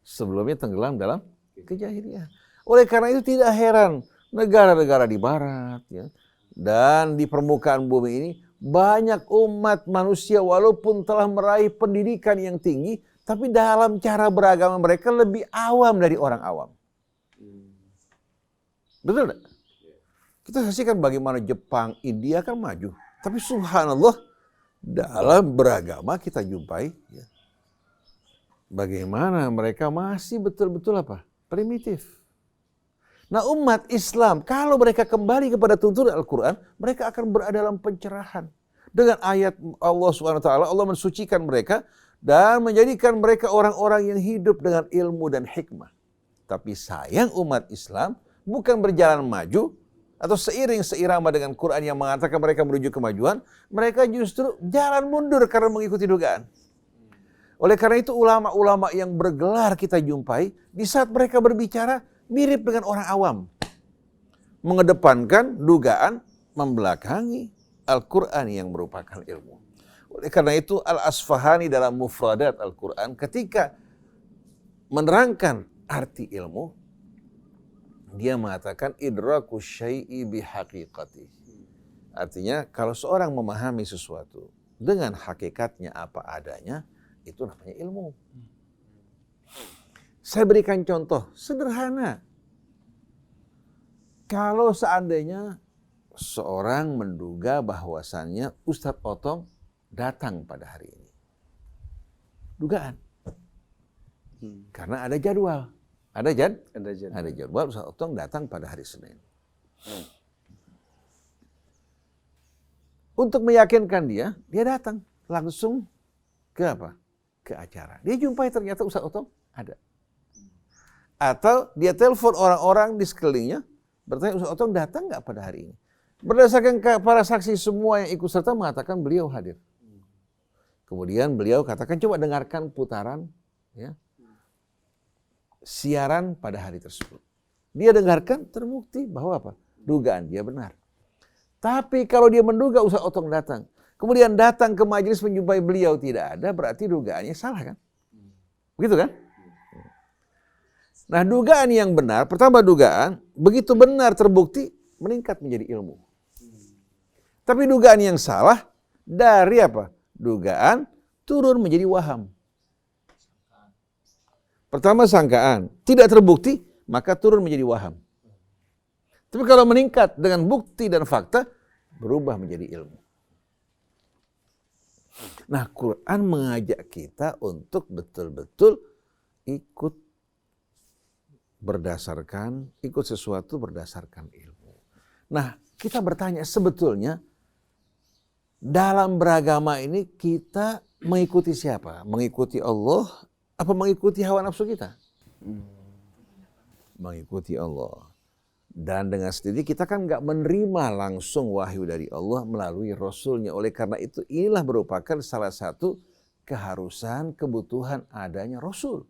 Sebelumnya tenggelam dalam kejahiliahan. Oleh karena itu tidak heran negara-negara di barat ya, dan di permukaan bumi ini banyak umat manusia walaupun telah meraih pendidikan yang tinggi, tapi dalam cara beragama mereka lebih awam dari orang awam. Betul tidak? Kita saksikan bagaimana Jepang, India kan maju. Tapi subhanallah dalam beragama kita jumpai ya, bagaimana mereka masih betul-betul primitif. Nah umat Islam, kalau mereka kembali kepada tuntunan Al-Quran, mereka akan berada dalam pencerahan. Dengan ayat Allah SWT, Allah mensucikan mereka dan menjadikan mereka orang-orang yang hidup dengan ilmu dan hikmah. Tapi sayang umat Islam bukan berjalan maju atau seirama dengan Quran yang mengatakan mereka menuju kemajuan, mereka justru jalan mundur karena mengikuti dugaan. Oleh karena itu ulama-ulama yang bergelar kita jumpai, di saat mereka berbicara mirip dengan orang awam. Mengedepankan dugaan, membelakangi Al-Quran yang merupakan ilmu. Oleh karena itu Al-Asfahani dalam Mufradat Al-Quran ketika menerangkan arti ilmu, dia mengatakan idraku syai'i bihaqiqati. Artinya kalau seorang memahami sesuatu dengan hakikatnya apa adanya, itu namanya ilmu. Saya berikan contoh sederhana. Kalau seandainya seorang menduga bahwasannya Ustadz Otong datang pada hari ini. Dugaan. Karena ada jadwal. Ada jadwal Ustadz Otong datang pada hari Senin. Untuk meyakinkan dia datang langsung ke apa? Ke acara. Dia jumpai ternyata Ustadz Otong ada. Atau dia telepon orang-orang di sekelilingnya, bertanya Ustadz Otong datang nggak pada hari ini? Berdasarkan para saksi semua yang ikut serta mengatakan beliau hadir. Kemudian beliau katakan coba dengarkan putaran ya, siaran pada hari tersebut. Dia dengarkan terbukti bahwa apa? Dugaan dia benar. Tapi kalau dia menduga Ustadz Otong datang, kemudian datang ke majelis menjumpai beliau tidak ada, berarti dugaannya salah kan? Begitu kan? Nah dugaan yang benar, pertama dugaan, begitu benar terbukti, meningkat menjadi ilmu. Tapi dugaan yang salah, dari apa? dugaan turun menjadi waham. Pertama sangkaan, tidak terbukti, maka turun menjadi waham. Tapi kalau meningkat dengan bukti dan fakta, berubah menjadi ilmu. Nah, Quran mengajak kita untuk betul-betul ikut sesuatu berdasarkan ilmu. Nah, kita bertanya sebetulnya dalam beragama ini kita mengikuti siapa? Mengikuti Allah apa mengikuti hawa nafsu kita? Mengikuti Allah. Dan dengan sendiri kita kan nggak menerima langsung wahyu dari Allah melalui Rasulnya. Oleh karena itu inilah merupakan salah satu keharusan, kebutuhan adanya Rasul.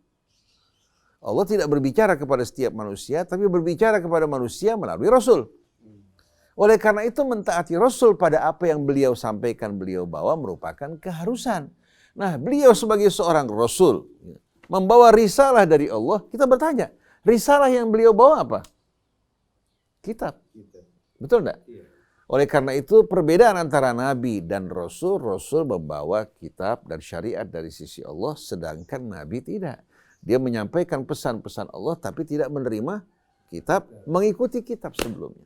Allah tidak berbicara kepada setiap manusia, tapi berbicara kepada manusia melalui Rasul. Oleh karena itu mentaati Rasul pada apa yang beliau sampaikan, beliau bawa merupakan keharusan. Nah, beliau sebagai seorang Rasul membawa risalah dari Allah, kita bertanya, risalah yang beliau bawa apa? Kitab. Betul enggak? Oleh karena itu perbedaan antara Nabi dan Rasul, Rasul membawa kitab dan syariat dari sisi Allah, sedangkan Nabi tidak. Dia menyampaikan pesan-pesan Allah tapi tidak menerima kitab, mengikuti kitab sebelumnya.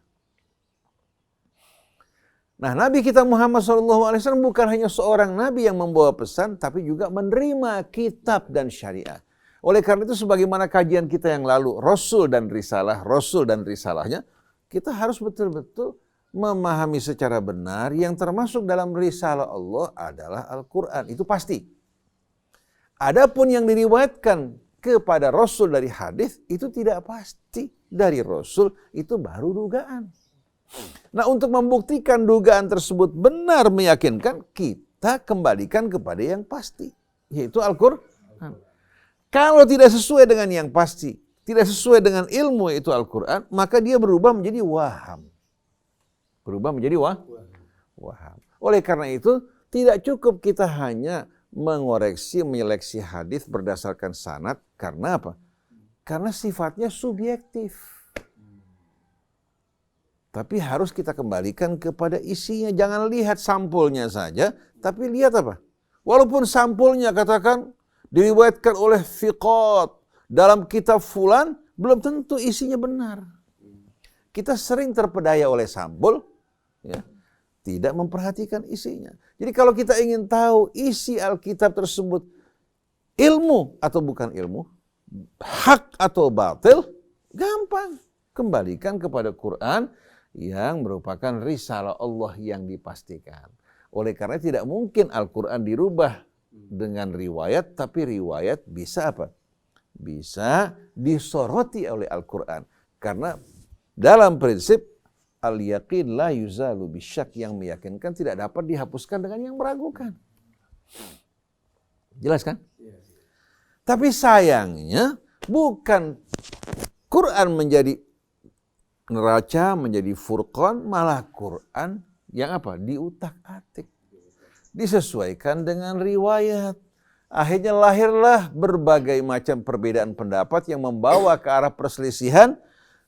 Nah, Nabi kita Muhammad SAW bukan hanya seorang Nabi yang membawa pesan, tapi juga menerima kitab dan syariat. Oleh karena itu sebagaimana kajian kita yang lalu, Rasul dan risalahnya, kita harus betul-betul memahami secara benar yang termasuk dalam risalah Allah adalah Al-Quran. Itu pasti. Adapun yang diriwayatkan kepada Rasul dari hadis itu tidak pasti dari Rasul, itu baru dugaan. Nah, untuk membuktikan dugaan tersebut benar meyakinkan, kita kembalikan kepada yang pasti, yaitu Al-Quran. Kalau tidak sesuai dengan yang pasti, tidak sesuai dengan ilmu yaitu Al-Quran, maka dia berubah menjadi waham. Berubah menjadi waham. Oleh karena itu, tidak cukup kita hanya mengoreksi, menyeleksi hadis berdasarkan sanad. Karena apa? Karena sifatnya subjektif. Tapi harus kita kembalikan kepada isinya. Jangan lihat sampulnya saja, tapi lihat apa? Walaupun sampulnya katakan diriwayatkan oleh thiqat dalam kitab fulan, belum tentu isinya benar. Kita sering terpedaya oleh sampul, ya, tidak memperhatikan isinya. Jadi kalau kita ingin tahu isi Alkitab tersebut ilmu atau bukan ilmu, hak atau batil, gampang. Kembalikan kepada Quran yang merupakan risalah Allah yang dipastikan. Oleh karena tidak mungkin Al-Quran dirubah dengan riwayat, tapi riwayat bisa apa? Bisa disoroti oleh Al-Quran. Karena dalam prinsip al-yaqin la yuzalu bisyak, yang meyakinkan tidak dapat dihapuskan dengan yang meragukan. Jelas kan? Tapi sayangnya bukan Quran menjadi neraca, menjadi furqan, malah Quran yang apa? Diutak-atik. Disesuaikan dengan riwayat. Akhirnya lahirlah berbagai macam perbedaan pendapat yang membawa ke arah perselisihan,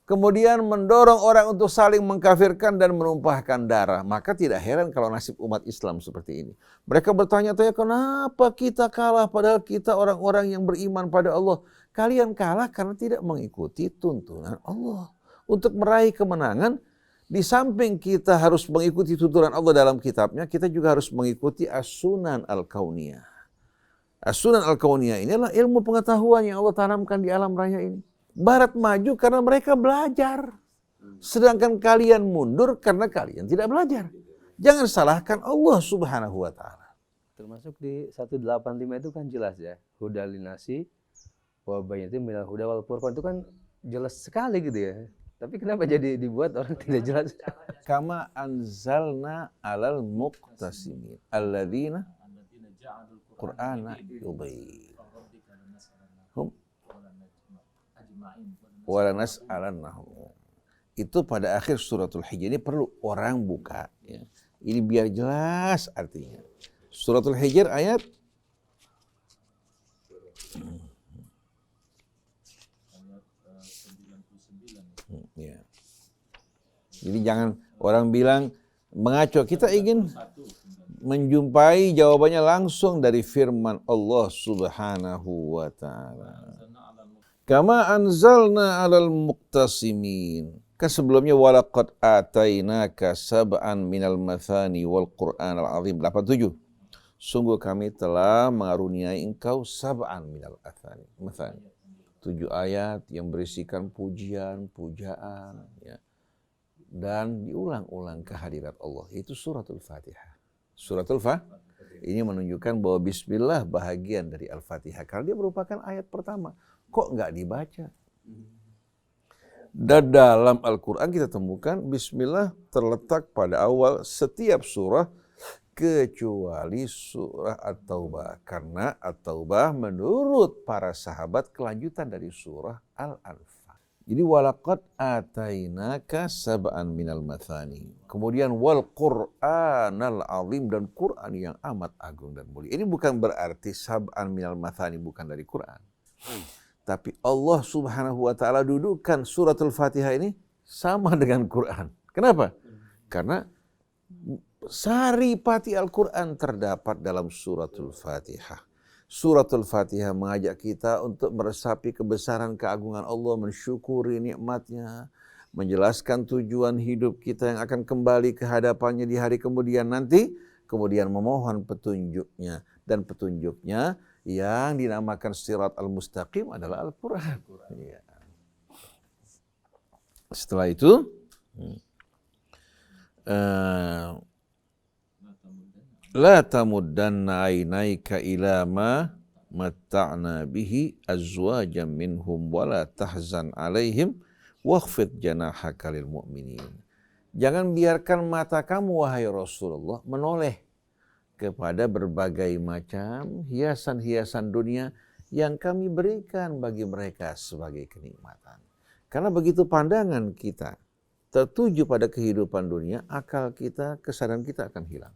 kemudian mendorong orang untuk saling mengkafirkan dan menumpahkan darah. Maka tidak heran kalau nasib umat Islam seperti ini. Mereka bertanya-tanya, kenapa kita kalah padahal kita orang-orang yang beriman pada Allah? Kalian kalah karena tidak mengikuti tuntunan Allah. Untuk meraih kemenangan, di samping kita harus mengikuti tuntunan Allah dalam kitabnya, kita juga harus mengikuti as-sunan al-kauniyah. As-sunan al-kauniyah ini adalah ilmu pengetahuan yang Allah tanamkan di alam raya ini. Barat maju karena mereka belajar. Sedangkan kalian mundur karena kalian tidak belajar. Jangan salahkan Allah subhanahu wa ta'ala. Termasuk di 185 itu kan jelas ya. Huda linasi wa bayyinatin minal huda wal furqan, itu kan jelas sekali gitu ya. Tapi kenapa jadi dibuat orang tidak jelas? Kama anzalna alal muqtasimin alladzina Qur'ana yubayyin wa lanas'alannahum. Itu pada akhir suratul Hijr. Ini perlu orang buka, ya. Ini biar jelas artinya. Suratul Hijr ayat ya. Jadi jangan orang bilang mengaco. Kita ingin menjumpai jawabannya langsung dari firman Allah Subhanahu wa taala. Kama anzalna 'alal muqtasimin. Sebelumnya walaqad atainaka sab'an minal mathani wal Qur'anal azim 87. Sungguh kami telah mengaruniai engkau sab'an minal mathani. 7 ayat yang berisikan pujian, pujaan, ya. Dan diulang-ulang kehadirat Allah. Itu suratul Fatihah. Suratul Fatihah ini menunjukkan bahwa bismillah bahagian dari Al-Fatihah. Karena dia merupakan ayat pertama. Kok nggak dibaca? Dan dalam Al-Quran kita temukan bismillah terletak pada awal setiap surah kecuali surah At-Taubah. Karena At-Taubah menurut para sahabat kelanjutan dari surah Al-Anfal. Jadi walaqad atainaka sab'an minal mathani. Kemudian wal Qur'anal azim, dan Quran yang amat agung dan mulia. Ini bukan berarti sab'an minal mathani bukan dari Quran. Tapi Allah Subhanahu wa taala dudukkan suratul Fatihah ini sama dengan Quran. Kenapa? Karena saripati Al-Quran terdapat dalam suratul Fatihah. Suratul Fatihah mengajak kita untuk meresapi kebesaran keagungan Allah, mensyukuri nikmatnya, menjelaskan tujuan hidup kita yang akan kembali ke hadapannya di hari kemudian nanti, kemudian memohon petunjuknya. Dan petunjuknya yang dinamakan Sirat Al-Mustaqim adalah Al-Quran. Ya. Setelah itu, la tamuddanna ainaika ila ma matta'na bihi azwajan minhum wa la tahzan alaihim wakhfid janahaka lil mu'minin. Jangan biarkan mata kamu wahai Rasulullah menoleh kepada berbagai macam hiasan-hiasan dunia yang kami berikan bagi mereka sebagai kenikmatan. Karena begitu pandangan kita tertuju pada kehidupan dunia, akal kita, kesadaran kita akan hilang.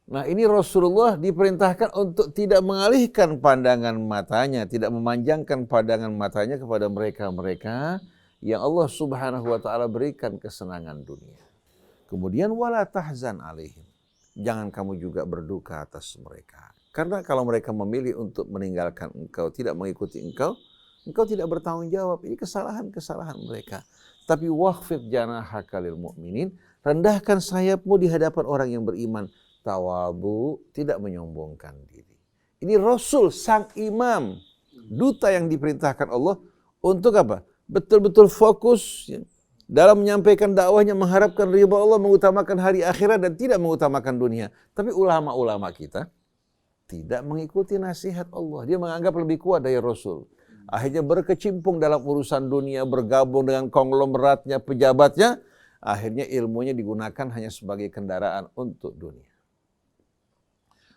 Nah, ini Rasulullah diperintahkan untuk tidak mengalihkan pandangan matanya, tidak memanjangkan pandangan matanya kepada mereka-mereka yang Allah Subhanahu wa taala berikan kesenangan dunia. Kemudian wala tahzan alaihim. Jangan kamu juga berduka atas mereka. Karena kalau mereka memilih untuk meninggalkan engkau, tidak mengikuti engkau, engkau tidak bertanggung jawab. Ini kesalahan-kesalahan mereka. Tapi wakhfid janahaka lil mu'minin, rendahkan sayapmu di hadapan orang yang beriman. Tawabu, tidak menyombongkan diri. Ini Rasul, sang imam, duta yang diperintahkan Allah untuk apa? Betul-betul fokus dalam menyampaikan dakwahnya, mengharapkan ridha Allah, mengutamakan hari akhirat dan tidak mengutamakan dunia. Tapi ulama-ulama kita tidak mengikuti nasihat Allah. Dia menganggap lebih kuat dari Rasul. Akhirnya berkecimpung dalam urusan dunia, bergabung dengan konglomeratnya, pejabatnya. Akhirnya ilmunya digunakan hanya sebagai kendaraan untuk dunia.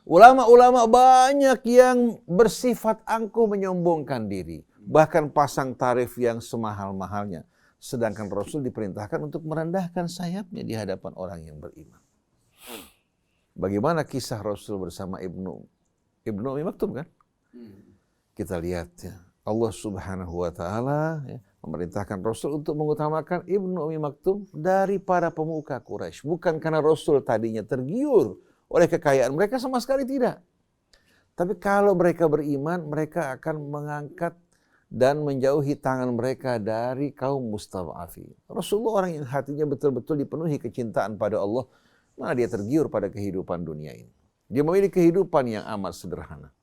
Ulama-ulama banyak yang bersifat angkuh, menyombongkan diri. Bahkan pasang tarif yang semahal-mahalnya. Sedangkan Rasul diperintahkan untuk merendahkan sayapnya di hadapan orang yang beriman. Bagaimana kisah Rasul bersama Ibnu Umi Maktum kan? Kita lihat ya. Allah Subhanahu wa taala ya, memerintahkan Rasul untuk mengutamakan Ibnu Umi Maktum dari para pemuka Quraisy. Bukan karena Rasul tadinya tergiur oleh kekayaan mereka, sama sekali tidak. Tapi kalau mereka beriman, mereka akan mengangkat dan menjauhi tangan mereka dari kaum mustad'afin. Rasulullah orang yang hatinya betul-betul dipenuhi kecintaan pada Allah, mana dia tergiur pada kehidupan dunia ini. Dia memilih kehidupan yang amat sederhana.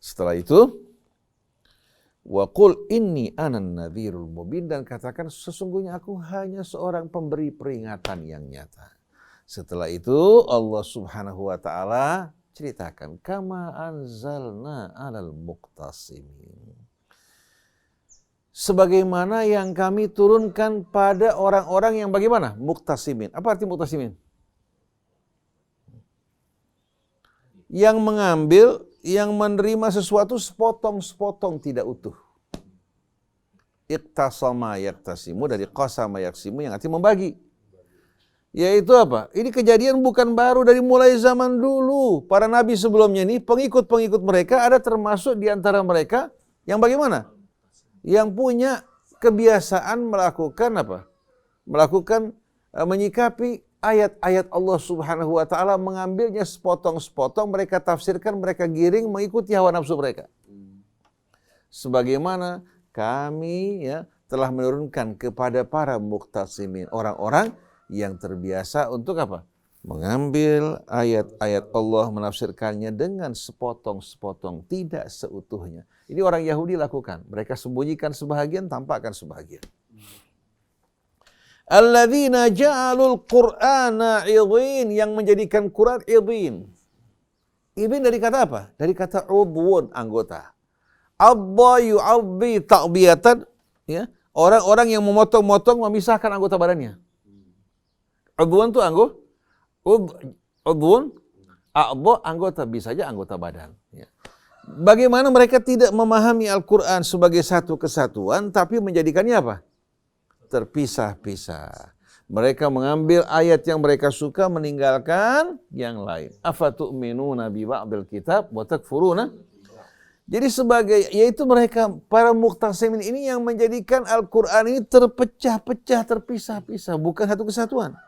Setelah itu, wa qul inni anan nadhirul mubin, dan katakan sesungguhnya aku hanya seorang pemberi peringatan yang nyata. Setelah itu Allah Subhanahu wa taala ceritakan kama anzalna 'alal muqtasimin. Sebagaimana yang kami turunkan pada orang-orang yang bagaimana? Muqtasimin. Apa arti muqtasimin? Yang mengambil, yang menerima sesuatu sepotong-sepotong, tidak utuh. Iqtasama yaktasimu, dari qasama yaksimu yang arti membagi. Yaitu apa? Ini kejadian bukan baru, dari mulai zaman dulu. Para nabi sebelumnya ini, pengikut-pengikut mereka ada termasuk di antara mereka yang bagaimana? Yang punya kebiasaan melakukan apa? Melakukan, menyikapi ayat-ayat Allah Subhanahu wa taala, mengambilnya sepotong-sepotong, mereka tafsirkan, mereka giring mengikuti hawa nafsu mereka. Sebagaimana kami ya telah menurunkan kepada para muqtasimin, orang-orang yang terbiasa untuk apa? Mengambil ayat-ayat Allah, menafsirkannya dengan sepotong-sepotong, tidak seutuhnya. Ini orang Yahudi lakukan. Mereka sembunyikan sebahagian, tampakkan sebahagian. Alladzina ja'alul Qur'ana 'idhin, yang menjadikan Quran 'idhin. 'Idhin dari kata apa? Dari kata udwun, anggota. Abba yu'abbi ta'biyatan, ya. Orang-orang yang memotong-motong, memisahkan anggota badannya. Udwun itu udwun, a'dha anggota, bisa saja anggota badan. Ya. Bagaimana mereka tidak memahami Al-Quran sebagai satu kesatuan, tapi menjadikannya apa? Terpisah-pisah. Mereka mengambil ayat yang mereka suka, meninggalkan yang lain. Afatu'minuna bi ba'dil kitab wa takfuruna. Jadi yaitu mereka para muqtasimin ini yang menjadikan Al-Quran ini terpecah-pecah, terpisah-pisah, bukan satu kesatuan.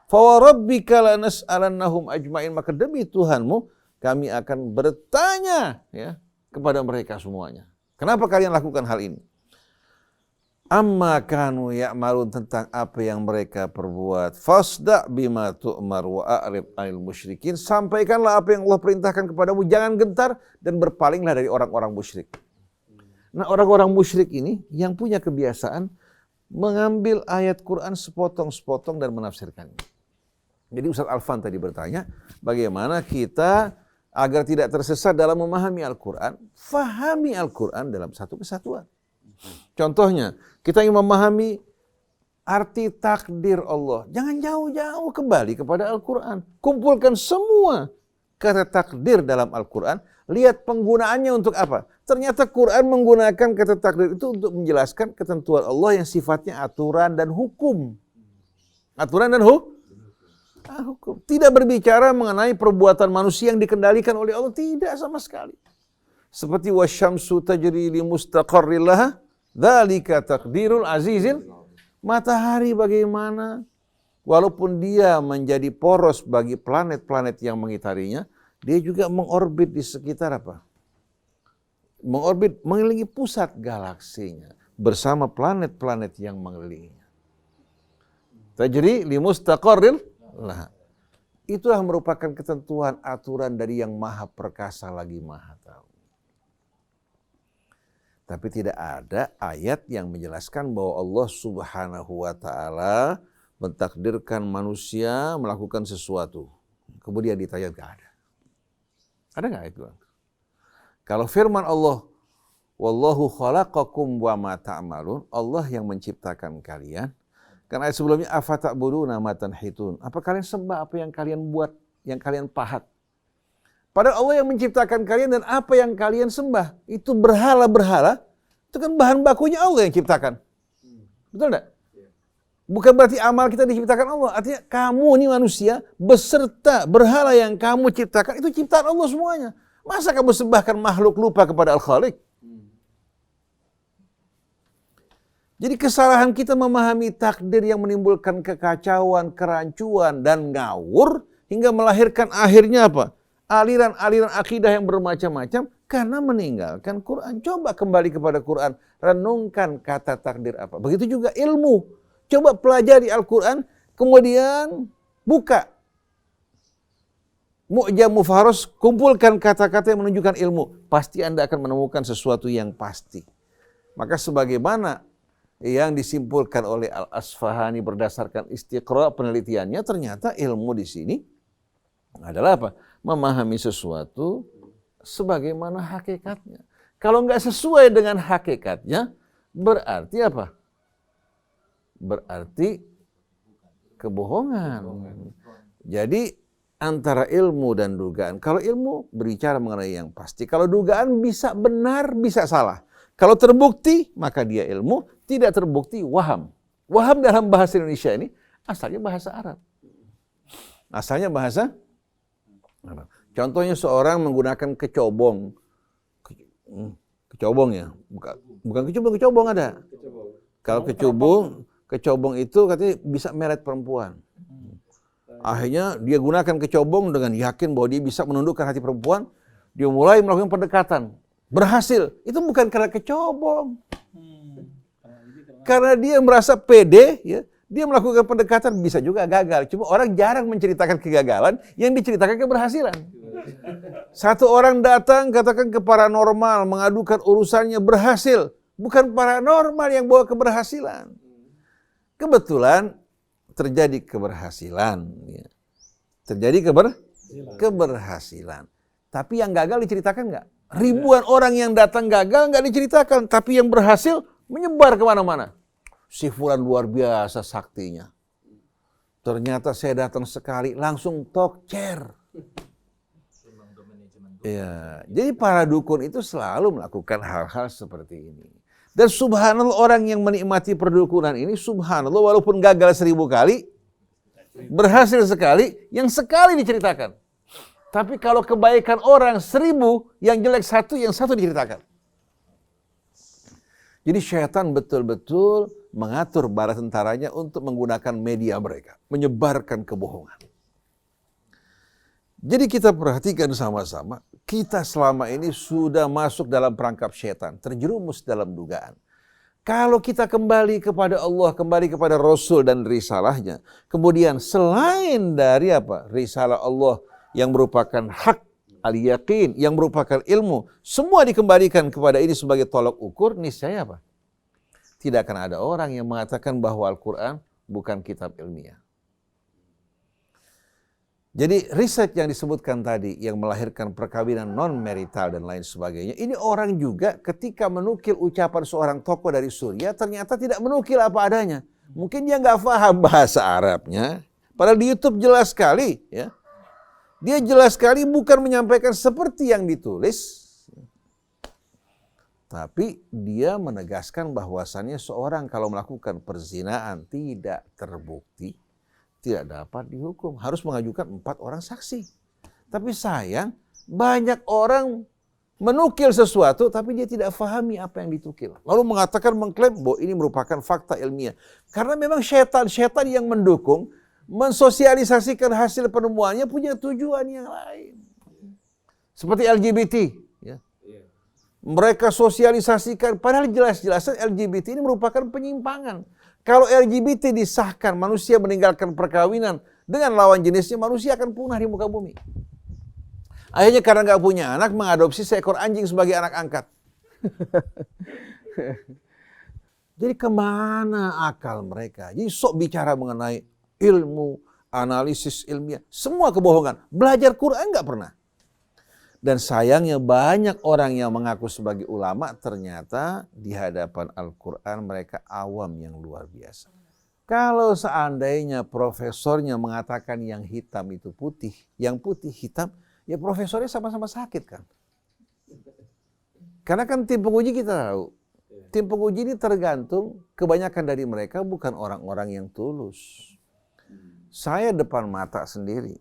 Fawarabbika lanas'alannahum ajma'in, maka demi Tuhanmu kami akan bertanya ya kepada mereka semuanya. Kenapa kalian lakukan hal ini? Amma kanu ya'malun, tentang apa yang mereka perbuat. Fasda' bima tu'mar wa a'rid 'anil musyrikin, sampaikanlah apa yang Allah perintahkan kepadamu, jangan gentar dan berpalinglah dari orang-orang musyrik. Nah, orang-orang musyrik ini yang punya kebiasaan mengambil ayat Quran sepotong-sepotong dan menafsirkannya. Jadi Ustaz Alfan tadi bertanya, bagaimana kita agar tidak tersesat dalam memahami Al-Quran, fahami Al-Quran dalam satu kesatuan. Contohnya, kita ingin memahami arti takdir Allah. Jangan jauh-jauh, kembali kepada Al-Quran. Kumpulkan semua kata takdir dalam Al-Quran. Lihat penggunaannya untuk apa. Ternyata Quran menggunakan kata takdir itu untuk menjelaskan ketentuan Allah yang sifatnya aturan dan hukum. Aturan dan hukum. Tidak berbicara mengenai perbuatan manusia yang dikendalikan oleh Allah. Tidak sama sekali. Seperti wasyamsu tajri li mustaqarril laha, dzalika taqdirul azizil. Matahari bagaimana? Walaupun dia menjadi poros bagi planet-planet yang mengitarinya, dia juga mengorbit di sekitar apa? Mengorbit, mengelilingi pusat galaksinya bersama planet-planet yang mengelilinginya. Tajri li mustaqarril laha. Itulah merupakan ketentuan aturan dari yang maha perkasa lagi maha tahu. Tapi tidak ada ayat yang menjelaskan bahwa Allah Subhanahu wa ta'ala mentakdirkan manusia melakukan sesuatu. Kemudian ditanya, gak ada. Ada gak itu? Kalau firman Allah, wallahu khalaqakum wa ma ta'malun, Allah yang menciptakan kalian. Kan ayat sebelumnya, afata'buduna ma tanhitun. Apa kalian sembah apa yang kalian buat, yang kalian pahat? Padahal Allah yang menciptakan kalian, dan apa yang kalian sembah itu berhala-berhala, itu kan bahan bakunya Allah yang ciptakan. Betul enggak? Bukan berarti amal kita diciptakan Allah. Artinya kamu ini manusia beserta berhala yang kamu ciptakan itu ciptaan Allah semuanya. Masa kamu sembahkan makhluk lupa kepada Al-Khaliq? Jadi kesalahan kita memahami takdir yang menimbulkan kekacauan, kerancuan, dan ngawur hingga melahirkan akhirnya apa? Aliran-aliran akidah yang bermacam-macam karena meninggalkan Quran. Coba kembali kepada Quran, renungkan kata takdir apa. Begitu juga ilmu. Coba pelajari Al-Quran, kemudian buka Mu'jam Mufaharos, kumpulkan kata-kata yang menunjukkan ilmu. Pasti Anda akan menemukan sesuatu yang pasti. Maka sebagaimana yang disimpulkan oleh Al-Asfahani berdasarkan istiqra penelitiannya, ternyata ilmu di sini adalah apa? Memahami sesuatu sebagaimana hakikatnya. Kalau nggak sesuai dengan hakikatnya, berarti apa? Berarti kebohongan. Jadi antara ilmu dan dugaan. Kalau ilmu berbicara mengenai yang pasti. Kalau dugaan bisa benar, bisa salah. Kalau terbukti, maka dia ilmu. Tidak terbukti, waham. Waham dalam bahasa Indonesia ini asalnya bahasa Arab. Asalnya bahasa Arab. Contohnya seorang menggunakan kecobong. Kecobong ya? Bukan kecobong ada. Kalau kecobong itu katanya bisa meret perempuan. Akhirnya dia gunakan kecobong dengan yakin bahwa dia bisa menundukkan hati perempuan. Dia mulai melakukan pendekatan. Berhasil. Itu bukan karena kecobong. Karena dia merasa pede, ya, dia melakukan pendekatan, bisa juga gagal. Cuma orang jarang menceritakan kegagalan, yang diceritakan keberhasilan. Satu orang datang, katakan ke paranormal, mengadukan urusannya berhasil. Bukan paranormal yang bawa keberhasilan. Kebetulan terjadi keberhasilan. Ya. Terjadi keberhasilan. Tapi yang gagal diceritakan nggak? Ribuan orang yang datang gagal nggak diceritakan. Tapi yang berhasil menyebar kemana-mana. Si fulan luar biasa saktinya. Ternyata saya datang sekali langsung talk chair. Ya, jadi para dukun itu selalu melakukan hal-hal seperti ini. Dan subhanallah orang yang menikmati perdukunan ini, subhanallah walaupun gagal 1000 kali, berhasil sekali, yang sekali diceritakan. Tapi kalau kebaikan orang 1000, yang jelek 1, yang 1 diceritakan. Jadi syaitan betul-betul mengatur bala tentaranya untuk menggunakan media mereka, menyebarkan kebohongan. Jadi kita perhatikan sama-sama, kita selama ini sudah masuk dalam perangkap syaitan, terjerumus dalam dugaan. Kalau kita kembali kepada Allah, kembali kepada Rasul dan risalahnya, kemudian selain dari risalah Allah yang merupakan hak al-yaqin, yang merupakan ilmu, semua dikembalikan kepada ini sebagai tolak ukur, niscaya tidak akan ada orang yang mengatakan bahwa Al-Quran bukan kitab ilmiah. Jadi riset yang disebutkan tadi yang melahirkan perkawinan non-marital dan lain sebagainya, ini orang juga ketika menukil ucapan seorang tokoh dari Suriah ternyata tidak menukil apa adanya. Mungkin dia nggak paham bahasa Arabnya, padahal di YouTube jelas sekali, ya. Dia jelas sekali bukan menyampaikan seperti yang ditulis, tapi dia menegaskan bahwasannya seorang kalau melakukan perzinaan tidak terbukti, tidak dapat dihukum. Harus mengajukan 4 orang saksi. Tapi sayang, banyak orang menukil sesuatu, tapi dia tidak fahami apa yang ditukil. Lalu mengatakan, mengklaim bahwa ini merupakan fakta ilmiah. Karena memang syaitan yang mendukung, mensosialisasikan hasil penemuannya punya tujuan yang lain. Seperti LGBT. Ya. Mereka sosialisasikan, padahal jelas-jelas LGBT ini merupakan penyimpangan. Kalau LGBT disahkan, manusia meninggalkan perkawinan dengan lawan jenisnya, manusia akan punah di muka bumi. Akhirnya karena nggak punya anak, mengadopsi seekor anjing sebagai anak angkat. Jadi kemana akal mereka? Jadi sok bicara mengenai ilmu, analisis ilmiah, semua kebohongan. Belajar Quran nggak pernah. Dan sayangnya banyak orang yang mengaku sebagai ulama ternyata di hadapan Al-Quran mereka awam yang luar biasa. Kalau seandainya profesornya mengatakan yang hitam itu putih, yang putih hitam, ya profesornya sama-sama sakit kan. Karena kan tim penguji kita tahu, tim penguji ini tergantung kebanyakan dari mereka bukan orang-orang yang tulus. Saya depan mata sendiri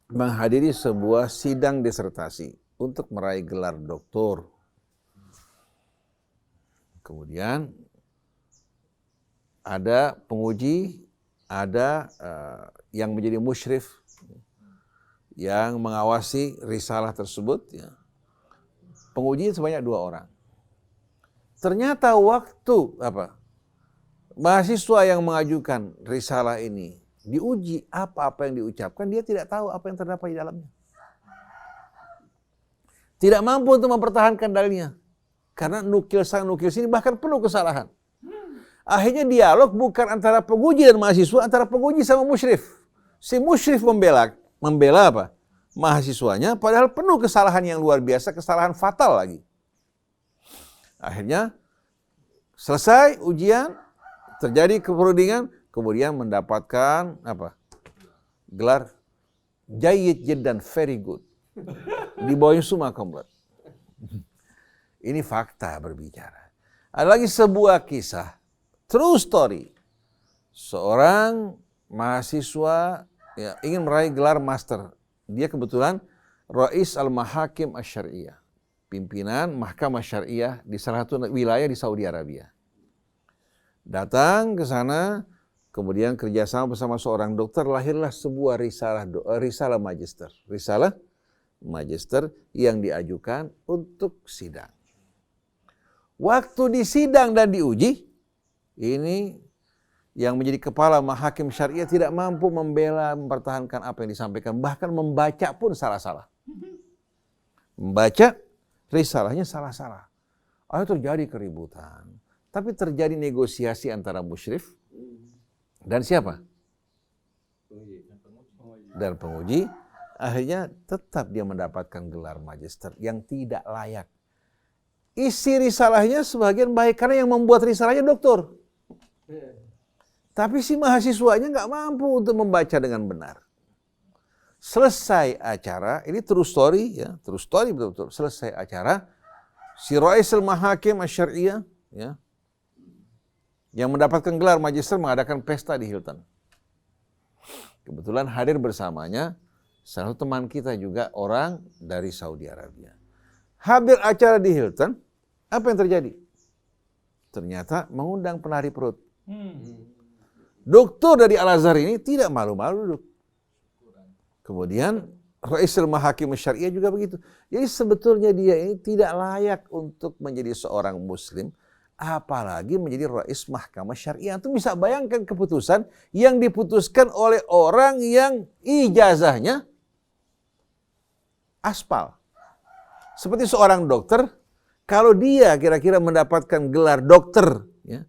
menghadiri sebuah sidang disertasi untuk meraih gelar doktor. Kemudian ada penguji, ada yang menjadi musyrif yang mengawasi risalah tersebut. Ya. Penguji sebanyak 2 orang. Ternyata waktu mahasiswa yang mengajukan risalah ini diuji apa-apa yang diucapkan, dia tidak tahu apa yang terdapat di dalamnya. Tidak mampu untuk mempertahankan dalilnya. Karena nukil sana nukil sini bahkan penuh kesalahan. Akhirnya dialog bukan antara penguji dan mahasiswa, antara penguji sama musyrif. Si musyrif membela mahasiswanya, padahal penuh kesalahan yang luar biasa, kesalahan fatal lagi. Akhirnya selesai ujian, terjadi keperundingan, kemudian mendapatkan gelar jayyid jiddan, very good. Di bawahnya summa komplit. Ini fakta berbicara. Ada lagi sebuah kisah, true story. Seorang mahasiswa ingin meraih gelar master. Dia kebetulan Rais Al-Mahakim Asy-Syar'iyyah, pimpinan mahkamah syariah di salah satu wilayah di Saudi Arabia. Datang ke sana, kemudian kerjasama bersama seorang dokter, lahirlah sebuah risalah magister. Risalah magister yang diajukan untuk sidang. Waktu di sidang dan diuji, ini yang menjadi kepala mahakim syariah tidak mampu membela, mempertahankan apa yang disampaikan. Bahkan membaca pun salah-salah. Membaca risalahnya salah-salah. Akhirnya terjadi keributan. Tapi terjadi negosiasi antara musyrif dan siapa? Dan penguji. Akhirnya tetap dia mendapatkan gelar magister yang tidak layak. Isi risalahnya sebagian baik karena yang membuat risalahnya doktor. Tapi si mahasiswanya nggak mampu untuk membaca dengan benar. Selesai acara, ini true story ya, true story betul-betul. Selesai acara, si Raisul Mahakim Asy-Syariah ya, yang mendapatkan gelar magister mengadakan pesta di Hilton. Kebetulan hadir bersamanya salah satu teman kita juga orang dari Saudi Arabia. Habis acara di Hilton, apa yang terjadi? Ternyata mengundang penari perut. Dokter dari Al-Azhar ini tidak malu-malu duduk. Kemudian Raisul Mahakim Syariah juga begitu. Jadi sebetulnya dia ini tidak layak untuk menjadi seorang muslim, apalagi menjadi Rais Mahkamah Syariah. Itu bisa bayangkan keputusan yang diputuskan oleh orang yang ijazahnya aspal. Seperti seorang dokter, kalau dia kira-kira mendapatkan gelar dokter, ya,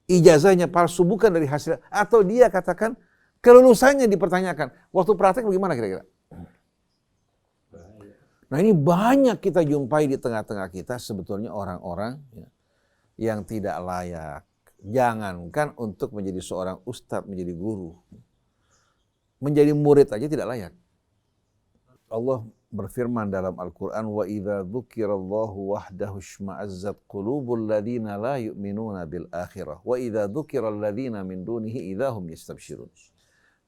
ijazahnya palsu bukan dari hasil, atau dia katakan kelulusannya dipertanyakan. Waktu praktek bagaimana kira-kira? Nah ini banyak kita jumpai di tengah-tengah kita sebetulnya orang-orang ya, yang tidak layak. Jangankan untuk menjadi seorang ustadz, menjadi guru. Menjadi murid aja tidak layak. Allah berfirman dalam Al-Quran, وَإِذَا ذُكِرَ اللَّهُ وَحْدَهُ اشْمَأَزَّتْ قُلُوبُ الَّذِينَ لَا يُؤْمِنُونَ بِالْآخِرَةِ وَإِذَا ذُكِرَ الَّذِينَ مِنْ دُونِهِ إِذَا هُمْ يَسْتَبْشِرُونَ.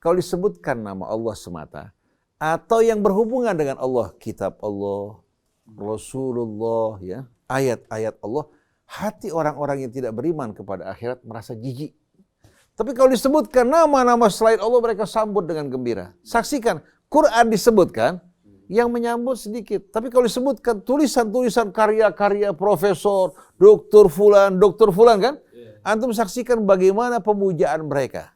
Kalau disebutkan nama Allah semata, atau yang berhubungan dengan Allah, kitab Allah, Rasulullah, ya, ayat-ayat Allah, hati orang-orang yang tidak beriman kepada akhirat merasa jijik. Tapi kalau disebutkan nama-nama selain Allah, mereka sambut dengan gembira. Saksikan, Quran disebutkan, yang menyambut sedikit. Tapi kalau disebutkan tulisan-tulisan karya-karya profesor, dokter fulan kan? Antum saksikan bagaimana pemujaan mereka.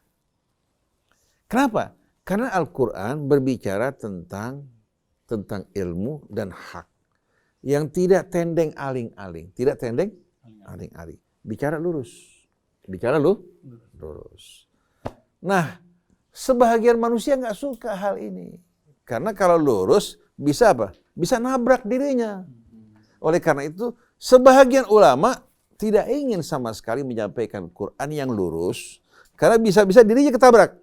Kenapa? Karena Al-Quran berbicara tentang ilmu dan hak. Yang tidak tendeng aling-aling. Tidak tendeng aling-aling. Bicara lurus. Lurus. Nah, sebahagian manusia nggak suka hal ini. Karena kalau lurus, bisa apa? Bisa nabrak dirinya. Oleh karena itu, sebahagian ulama tidak ingin sama sekali menyampaikan Quran yang lurus. Karena bisa-bisa dirinya ketabrak.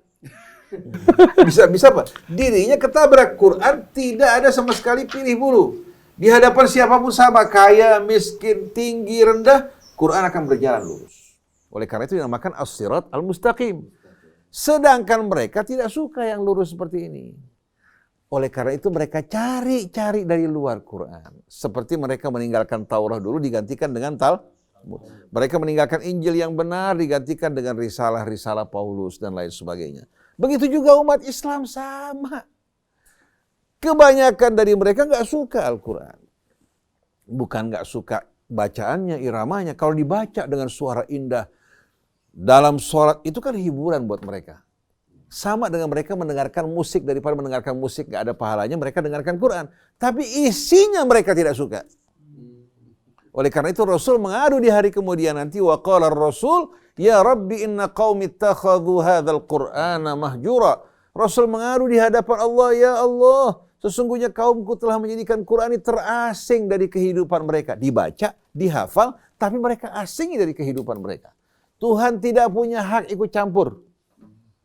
Bisa-bisa apa? Dirinya ketabrak. Quran tidak ada sama sekali pilih bulu. Di hadapan siapapun sama, kaya, miskin, tinggi, rendah, Quran akan berjalan lurus. Oleh karena itu dinamakan as-sirat al-mustaqim. Sedangkan mereka tidak suka yang lurus seperti ini. Oleh karena itu mereka cari-cari dari luar Quran. Seperti mereka meninggalkan Taurat dulu digantikan dengan Talmud. Mereka meninggalkan Injil yang benar digantikan dengan risalah-risalah Paulus dan lain sebagainya. Begitu juga umat Islam sama. Kebanyakan dari mereka nggak suka Al-Quran. Bukan nggak suka bacaannya, iramanya. Kalau dibaca dengan suara indah dalam sholat itu kan hiburan buat mereka. Sama dengan mereka mendengarkan musik, daripada mendengarkan musik gak ada pahalanya, mereka dengarkan Quran. Tapi isinya mereka tidak suka. Oleh karena itu Rasul mengadu di hari kemudian nanti, wa qala ar-Rasul, ya Rabbi inna qaumi ittakhadhu hadzal Qur'ana mahjura. Rasul mengadu di hadapan Allah, ya Allah, sesungguhnya kaumku telah menjadikan Quran ini terasing dari kehidupan mereka. Dibaca, dihafal, tapi mereka asing dari kehidupan mereka. Tuhan tidak punya hak ikut campur.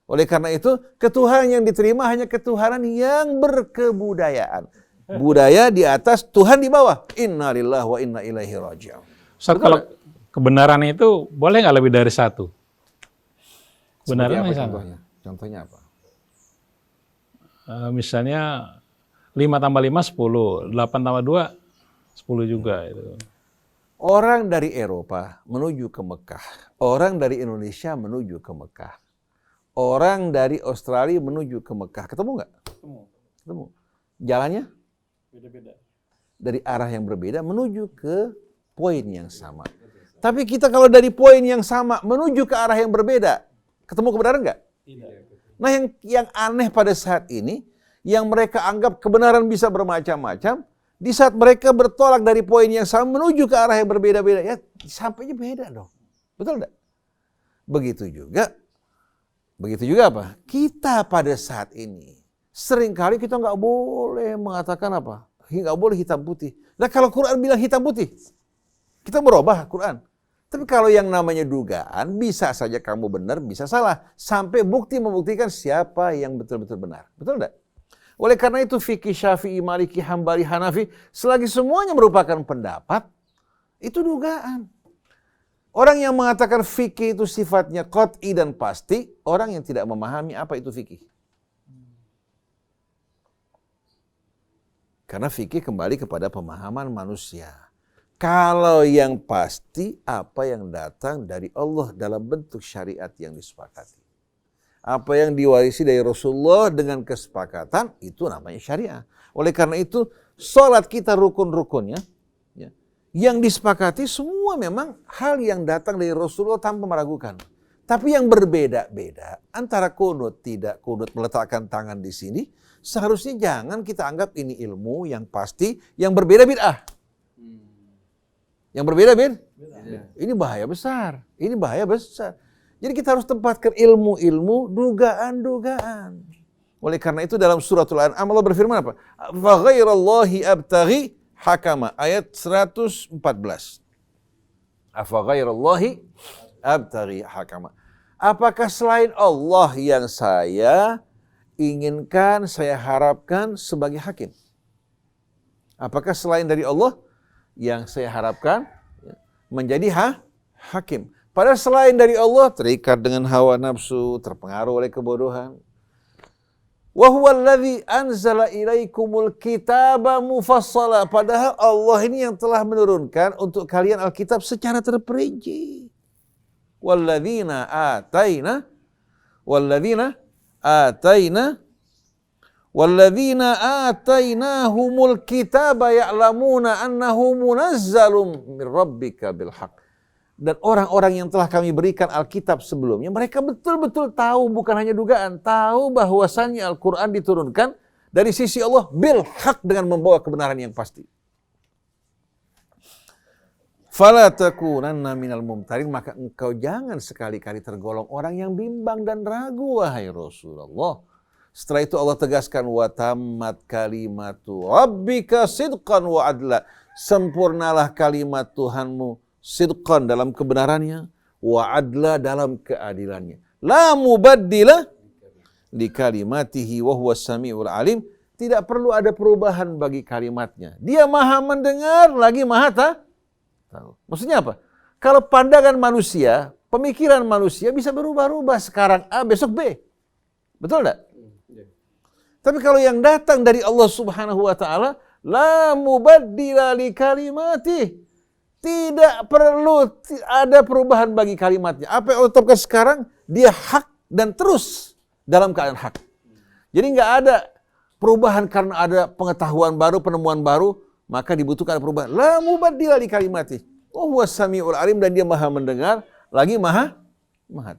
Oleh karena itu, ketuhanan yang diterima hanya ketuhanan yang berkebudayaan. Budaya di atas, Tuhan di bawah. Inna lillahi wa inna ilaihi raji'un. Ustaz, kalau kebenaran itu boleh nggak lebih dari satu? Kebenaran contohnya? Contohnya apa? Misalnya 5 tambah 5, 10. 8 tambah 2, 10 juga. Itu. Orang dari Eropa menuju ke Mekah, orang dari Indonesia menuju ke Mekah, orang dari Australia menuju ke Mekah. Ketemu nggak? Ketemu. Jalannya? Beda-beda. Dari arah yang berbeda menuju ke poin yang sama. Tapi kita kalau dari poin yang sama menuju ke arah yang berbeda, ketemu kebenaran nggak? Tidak. Nah yang aneh pada saat ini, yang mereka anggap kebenaran bisa bermacam-macam, di saat mereka bertolak dari poin yang sama menuju ke arah yang berbeda-beda, ya sampainya beda dong. Betul enggak? Begitu juga apa? Kita pada saat ini, seringkali kita nggak boleh mengatakan apa? Nggak boleh hitam putih. Nah kalau Quran bilang hitam putih, kita merubah Quran. Tapi kalau yang namanya dugaan, bisa saja kamu benar, bisa salah. Sampai bukti membuktikan siapa yang betul-betul benar. Betul enggak? Oleh karena itu fikih Syafi'i, Maliki, Hambali, Hanafi, selagi semuanya merupakan pendapat, itu dugaan. Orang yang mengatakan fikih itu sifatnya qat'i dan pasti, orang yang tidak memahami apa itu fikih. Karena fikih kembali kepada pemahaman manusia. Kalau yang pasti, apa yang datang dari Allah dalam bentuk syariat yang disepakati. Apa yang diwarisi dari Rasulullah dengan kesepakatan, itu namanya syariah. Oleh karena itu, sholat kita rukun-rukunnya, ya, yang disepakati semua memang hal yang datang dari Rasulullah tanpa meragukan. Tapi yang berbeda-beda, antara kunut, tidak kunut, meletakkan tangan di sini, seharusnya jangan kita anggap ini ilmu yang pasti, yang berbeda bid'ah. Yang berbeda ini bahaya besar. Ini bahaya besar. Jadi kita harus tempatkan ilmu-ilmu, dugaan-dugaan. Oleh karena itu dalam suratul An'am Allah berfirman apa? Fa ghairallahi abtaghi hakama, ayat 114. Afa ghairallahi abtaghi hakama. Apakah selain Allah yang saya inginkan, saya harapkan sebagai hakim? Apakah selain dari Allah yang saya harapkan menjadi hakim? Padahal selain dari Allah terikat dengan hawa nafsu, terpengaruh oleh kebodohan. Wa huwa alladzi anzala ilaikumul kitaba mufassala. Padahal Allah ini yang telah menurunkan untuk kalian Alkitab secara terperinci. Walladzina atainahumul kitaba ya'lamuna annahu munazzalun min rabbika bil haqq. Dan orang-orang yang telah kami berikan Alkitab sebelumnya, mereka betul-betul tahu, bukan hanya dugaan, tahu bahwasannya Al-Quran diturunkan dari sisi Allah bil haq, dengan membawa kebenaran yang pasti. Fala takunanna minal mumtarin, maka engkau jangan sekali-kali tergolong orang yang bimbang dan ragu, wahai Rasulullah. Setelah itu Allah tegaskan, wa tammat kalimatu rabbika sidqan wa adla. Sempurnalah kalimat Tuhanmu sidqan dalam kebenarannya, wa adla dalam keadilannya. La mubaddila li kalimatihi wa huwa samiul alim. Tidak perlu ada perubahan bagi kalimatnya. Dia maha mendengar lagi maha tahu. Maksudnya apa? Kalau pandangan manusia, pemikiran manusia bisa berubah-ubah. Sekarang A, besok B. Betul enggak? Tapi kalau yang datang dari Allah Subhanahu wa taala, la mubaddila li kalimatihi. Tidak perlu ada perubahan bagi kalimatnya. Apa yang Allah tetapkan sekarang, dia hak dan terus dalam keadaan hak. Jadi nggak ada perubahan karena ada pengetahuan baru, penemuan baru, maka dibutuhkan perubahan. La mubaddila li kalimati. Oh huwas samiul alim, dan dia maha mendengar, lagi maha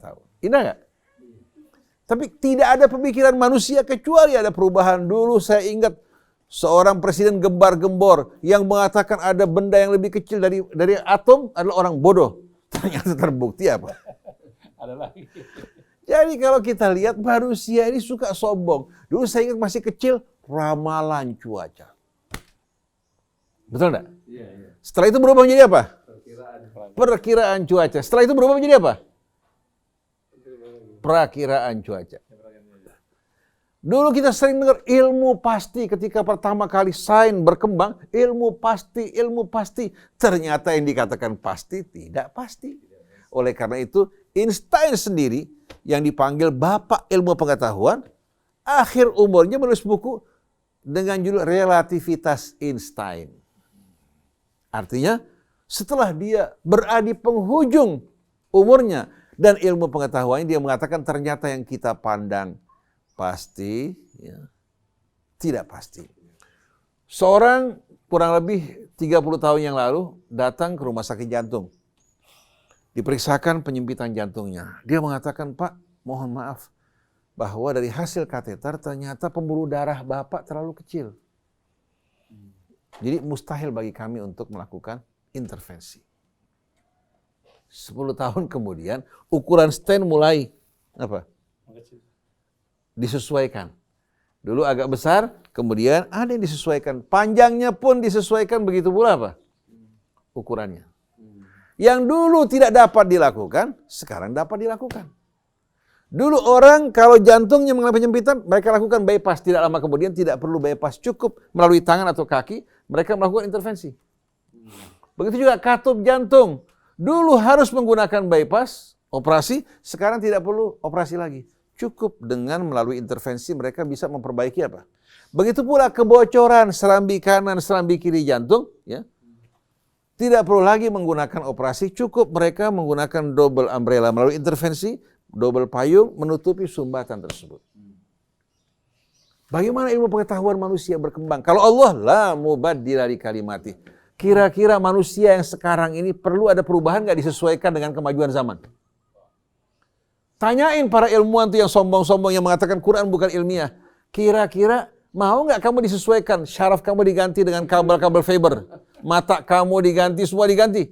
tahu. Indah nggak? Tapi tidak ada pemikiran manusia kecuali ada perubahan. Dulu saya ingat seorang presiden gembar-gembor yang mengatakan ada benda yang lebih kecil dari atom adalah orang bodoh. Ternyata terbukti apa? Ada lagi. Jadi kalau kita lihat manusia ini suka sombong. Dulu saya ingat masih kecil, ramalan cuaca. Betul enggak? Iya. Setelah itu berubah menjadi apa? Perkiraan cuaca. Setelah itu berubah menjadi apa? Perakiraan cuaca. Dulu kita sering dengar ilmu pasti, ketika pertama kali sains berkembang, ilmu pasti. Ternyata yang dikatakan pasti tidak pasti. Oleh karena itu, Einstein sendiri yang dipanggil bapak ilmu pengetahuan, akhir umurnya menulis buku dengan judul Relativitas Einstein. Artinya, setelah dia berada di penghujung umurnya dan ilmu pengetahuannya, dia mengatakan ternyata yang kita pandang pasti, ya, tidak pasti. Seorang kurang lebih 30 tahun yang lalu datang ke rumah sakit jantung. Diperiksakan penyempitan jantungnya. Dia mengatakan, Pak, mohon maaf, bahwa dari hasil kateter ternyata pembuluh darah Bapak terlalu kecil. Jadi mustahil bagi kami untuk melakukan intervensi. 10 tahun kemudian ukuran stent mulai apa? Disesuaikan. Dulu agak besar, kemudian ada yang disesuaikan. Panjangnya pun disesuaikan, begitu pula apa? Ukurannya. Yang dulu tidak dapat dilakukan, sekarang dapat dilakukan. Dulu orang kalau jantungnya mengalami penyempitan, mereka lakukan bypass. Tidak lama kemudian tidak perlu bypass, cukup melalui tangan atau kaki, mereka melakukan intervensi. Begitu juga katup jantung. Dulu harus menggunakan bypass, operasi, sekarang tidak perlu operasi lagi. Cukup dengan melalui intervensi mereka bisa memperbaiki apa? Begitu pula kebocoran serambi kanan, serambi kiri jantung, ya. Tidak perlu lagi menggunakan operasi, cukup mereka menggunakan double umbrella melalui intervensi, double payung menutupi sumbatan tersebut. Bagaimana ilmu pengetahuan manusia berkembang? Kalau Allah la mubaddila li kalimati. Kira-kira manusia yang sekarang ini perlu ada perubahan nggak disesuaikan dengan kemajuan zaman? Tanyain para ilmuwan tuh yang sombong-sombong yang mengatakan Quran bukan ilmiah. Kira-kira mau nggak kamu disesuaikan? Syaraf kamu diganti dengan kabel-kabel fiber. Mata kamu diganti, semua diganti.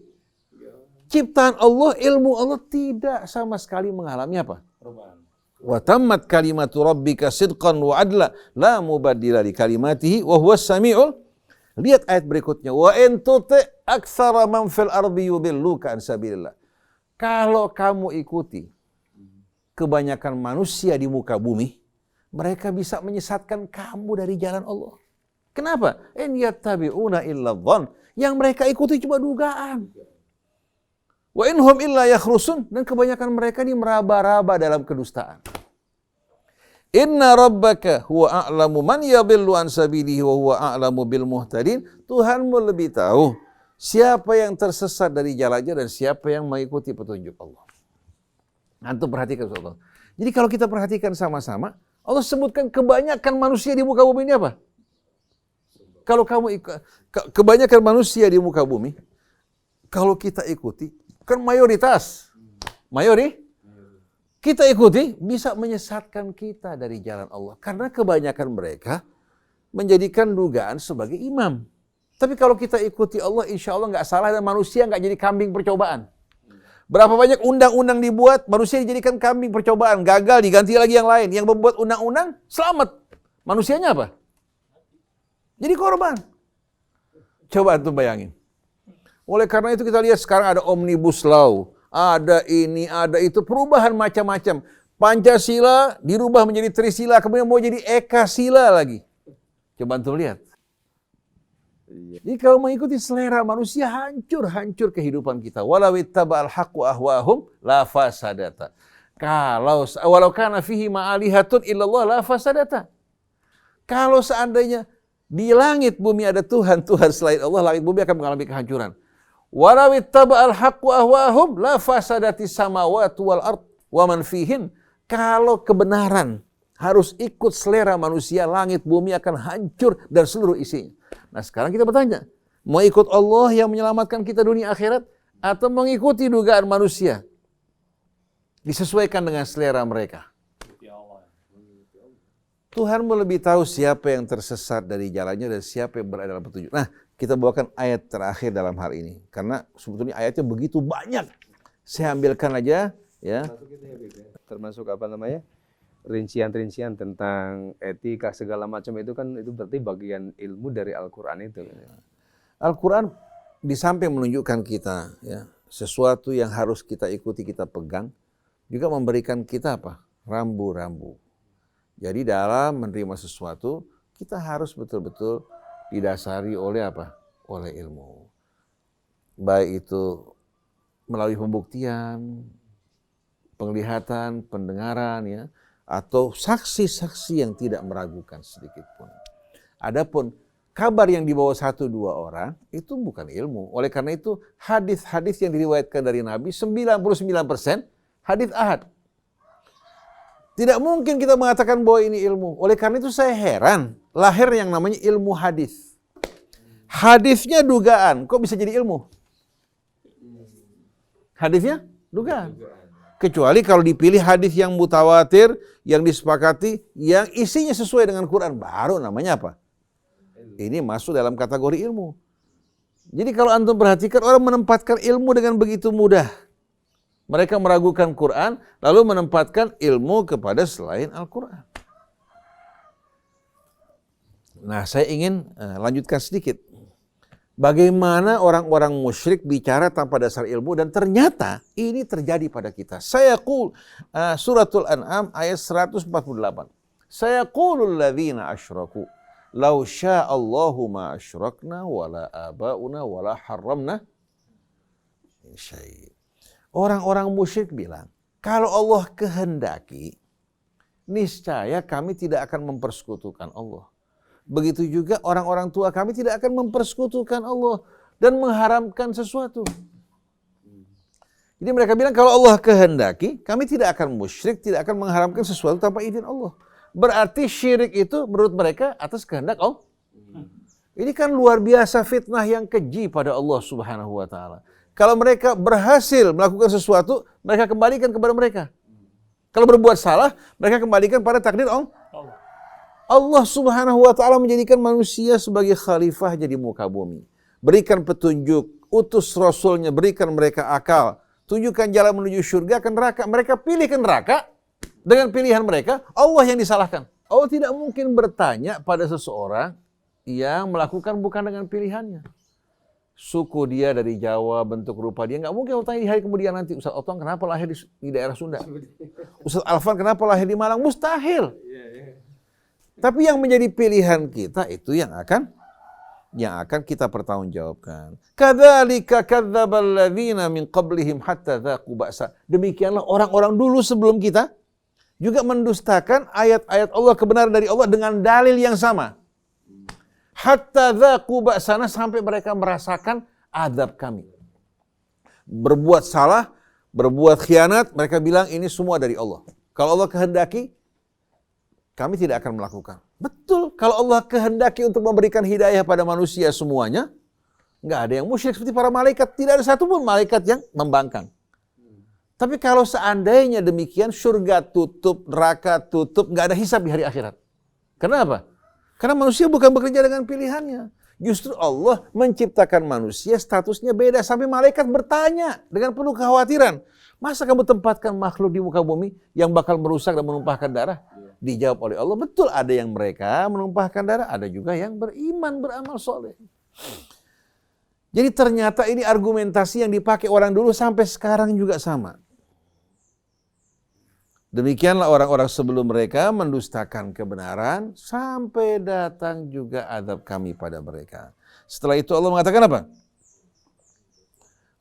Ciptaan Allah, ilmu Allah tidak sama sekali mengalami apa? Wa tammat kalimatu rabbika sidqan wa adla la mubaddila li kalimatihi wa huwas samiul. Lihat ayat berikutnya. Wa in tuti aktsara man fil ardi yudilluka an sabilillah. Kalau kamu ikuti kebanyakan manusia di muka bumi, mereka bisa menyesatkan kamu dari jalan Allah. Kenapa? In yattabi'una illa dhann. Yang mereka ikuti cuma dugaan. Wa inhum illa yakhrusun. Dan kebanyakan mereka ini meraba-raba dalam kedustaan. Inna rabbaka huwa a'lamu man yadhillu an sabilihi wa huwa a'lamu bil muhtadin. Tuhanmu lebih tahu siapa yang tersesat dari jalannya dan siapa yang mengikuti petunjuk Allah. Antum perhatikan Allah. Jadi kalau kita perhatikan sama-sama, Allah sebutkan kebanyakan manusia di muka bumi ini apa? Kalau kamu kebanyakan manusia di muka bumi, kalau kita ikuti, kan mayoritas. Kita ikuti bisa menyesatkan kita dari jalan Allah. Karena kebanyakan mereka menjadikan dugaan sebagai imam. Tapi kalau kita ikuti Allah, insya Allah nggak salah dan manusia nggak jadi kambing percobaan. Berapa banyak undang-undang dibuat, manusia dijadikan kambing percobaan. Gagal, diganti lagi yang lain. Yang membuat undang-undang, selamat. Manusianya apa? Jadi korban. Coba antum bayangin. Oleh karena itu kita lihat sekarang ada Omnibus Law. Ada ini, ada itu, perubahan macam-macam. Pancasila dirubah menjadi Trisila, kemudian mau jadi Eka Sila lagi. Coba antum lihat. Jadi kalau mengikuti selera manusia, hancur kehidupan kita. Walau ittaba'al haqqu ahwahum la fasadata. Walau kana fihi ma'alihatun illallah la fasadata. Kalau seandainya di langit bumi ada Tuhan selain Allah, langit bumi akan mengalami kehancuran. Walau ittaba'al haqqu ahwahum la fasadati samawati wal ard wa man fihin. Kalau kebenaran harus ikut selera manusia, langit bumi akan hancur dan seluruh isinya. Nah sekarang kita bertanya, mau ikut Allah yang menyelamatkan kita dunia akhirat atau mengikuti dugaan manusia? Disesuaikan dengan selera mereka. Tuhanmu lebih tahu siapa yang tersesat dari jalannya dan siapa yang berada dalam petunjuk. Nah, kita bawakan ayat terakhir dalam hal ini. Karena sebetulnya ayatnya begitu banyak. Saya ambilkan aja. Ya. Termasuk apa namanya? Rincian-rincian tentang etika segala macam itu kan itu berarti bagian ilmu dari Al-Quran itu. Al-Quran di samping menunjukkan kita ya, sesuatu yang harus kita ikuti, kita pegang, juga memberikan kita apa? Rambu-rambu. Jadi dalam menerima sesuatu, kita harus betul-betul didasari oleh apa? Oleh ilmu. Baik itu melalui pembuktian, penglihatan, pendengaran, ya, atau saksi-saksi yang tidak meragukan sedikit pun. Adapun kabar yang dibawa 1-2 orang itu bukan ilmu. Oleh karena itu hadis-hadis yang diriwayatkan dari Nabi 99% hadis ahad. Tidak mungkin kita mengatakan bahwa ini ilmu. Oleh karena itu saya heran lahir yang namanya ilmu hadis. Hadisnya dugaan, kok bisa jadi ilmu? Hadisnya dugaan. Kecuali kalau dipilih hadis yang mutawatir, yang disepakati, yang isinya sesuai dengan Quran, baru namanya apa? Ini masuk dalam kategori ilmu. Jadi kalau antum perhatikan orang menempatkan ilmu dengan begitu mudah. Mereka meragukan Quran, lalu menempatkan ilmu kepada selain Al-Quran. Nah, saya ingin lanjutkan sedikit. Bagaimana orang-orang musyrik bicara tanpa dasar ilmu dan ternyata ini terjadi pada kita. Suratul An'am ayat 148. Sayaqulul ladzina asyraku law sya'allahu ma asyrakna wala abauna wala harramna syai'. Orang-orang musyrik bilang, kalau Allah kehendaki, niscaya kami tidak akan mempersekutukan Allah. Begitu juga orang-orang tua kami tidak akan mempersekutukan Allah dan mengharamkan sesuatu. Jadi mereka bilang kalau Allah kehendaki, kami tidak akan musyrik, tidak akan mengharamkan sesuatu tanpa izin Allah. Berarti syirik itu menurut mereka atas kehendak Allah. Ini kan luar biasa fitnah yang keji pada Allah Subhanahu wa taala. Kalau mereka berhasil melakukan sesuatu, mereka kembalikan kepada mereka. Kalau berbuat salah, mereka kembalikan pada takdir Allah. Allah Subhanahu wa taala menjadikan manusia sebagai khalifah di muka bumi. Berikan petunjuk, utus rasulnya, berikan mereka akal, tunjukkan jalan menuju surga ke neraka. Mereka pilih ke neraka dengan pilihan mereka, Allah yang disalahkan. Allah tidak mungkin bertanya pada seseorang yang melakukan bukan dengan pilihannya. Suku dia dari Jawa, bentuk rupa dia, nggak mungkin bertanya di hari kemudian nanti, Ustaz Otong kenapa lahir di daerah Sunda? Ustaz Alfan kenapa lahir di Malang? Mustahil. Tapi yang menjadi pilihan kita itu yang akan kita pertanggungjawabkan. Kadzalika kadzdzabal ladzina min qablihim hatta dzaqu ba'sa. Demikianlah orang-orang dulu sebelum kita juga mendustakan ayat-ayat Allah, kebenaran dari Allah dengan dalil yang sama. Hatta dzaqu ba'sana, sampai mereka merasakan azab kami. Berbuat salah, berbuat khianat, mereka bilang ini semua dari Allah. Kalau Allah kehendaki, kami tidak akan melakukan. Betul, kalau Allah kehendaki untuk memberikan hidayah pada manusia semuanya, nggak ada yang musyrik seperti para malaikat. Tidak ada satupun malaikat yang membangkang. Tapi kalau seandainya demikian, surga tutup, neraka tutup, nggak ada hisab di hari akhirat. Kenapa? Karena manusia bukan bekerja dengan pilihannya. Justru Allah menciptakan manusia, statusnya beda. Sampai malaikat bertanya dengan penuh kekhawatiran. Masa kamu tempatkan makhluk di muka bumi yang bakal merusak dan menumpahkan darah? Dijawab oleh Allah, betul ada yang mereka menumpahkan darah, ada juga yang beriman, beramal soleh. Jadi ternyata ini argumentasi yang dipakai orang dulu sampai sekarang juga sama. Demikianlah orang-orang sebelum mereka mendustakan kebenaran sampai datang juga azab kami pada mereka. Setelah itu Allah mengatakan apa?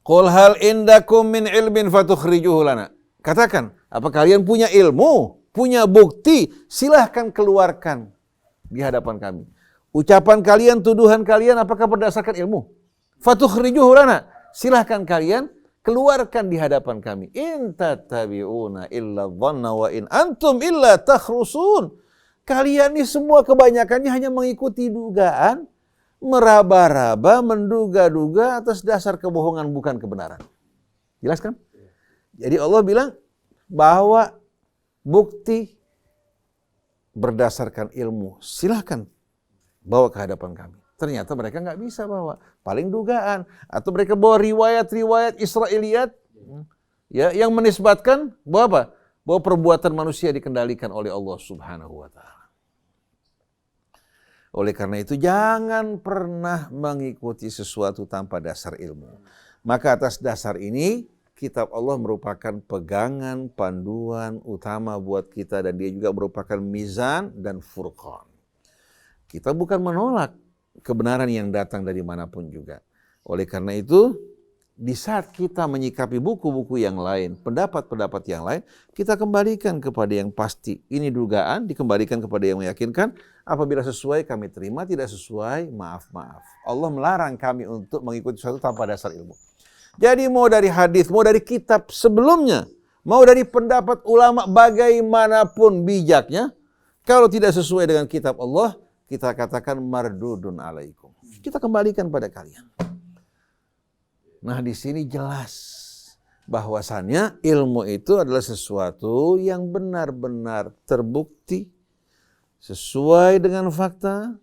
Qul hal indakum min ilmin fatukhrijuhu lana. Katakan, apa kalian punya ilmu, punya bukti, silahkan keluarkan di hadapan kami. Ucapan kalian, tuduhan kalian apakah berdasarkan ilmu? Fatukhrijuhu lana. Silahkan kalian keluarkan di hadapan kami. In tattabi'una illa dhanna wa in antum illa takhrusun. Kalian ini semua kebanyakannya hanya mengikuti dugaan, meraba-raba, menduga-duga atas dasar kebohongan bukan kebenaran. Jelas kan? Jadi Allah bilang bahwa bukti berdasarkan ilmu silahkan bawa ke hadapan kami. Ternyata mereka nggak bisa bawa, paling dugaan, atau mereka bawa riwayat-riwayat Israiliyat ya, yang menisbatkan bahwa apa? Bahwa perbuatan manusia dikendalikan oleh Allah Subhanahu wa taala. Oleh karena itu jangan pernah mengikuti sesuatu tanpa dasar ilmu. Maka atas dasar ini kitab Allah merupakan pegangan panduan utama buat kita dan dia juga merupakan mizan dan furqan. Kita bukan menolak kebenaran yang datang dari manapun juga. Oleh karena itu di saat kita menyikapi buku-buku yang lain, pendapat-pendapat yang lain, kita kembalikan kepada yang pasti. Ini dugaan, dikembalikan kepada yang meyakinkan. Apabila sesuai kami terima, tidak sesuai, maaf-maaf. Allah melarang kami untuk mengikuti sesuatu tanpa dasar ilmu. Jadi mau dari hadis, mau dari kitab sebelumnya, mau dari pendapat ulama bagaimanapun bijaknya, kalau tidak sesuai dengan kitab Allah, kita katakan mardudun alaikum. Kita kembalikan pada kalian. Nah, di sini jelas bahwasannya ilmu itu adalah sesuatu yang benar-benar terbukti sesuai dengan fakta,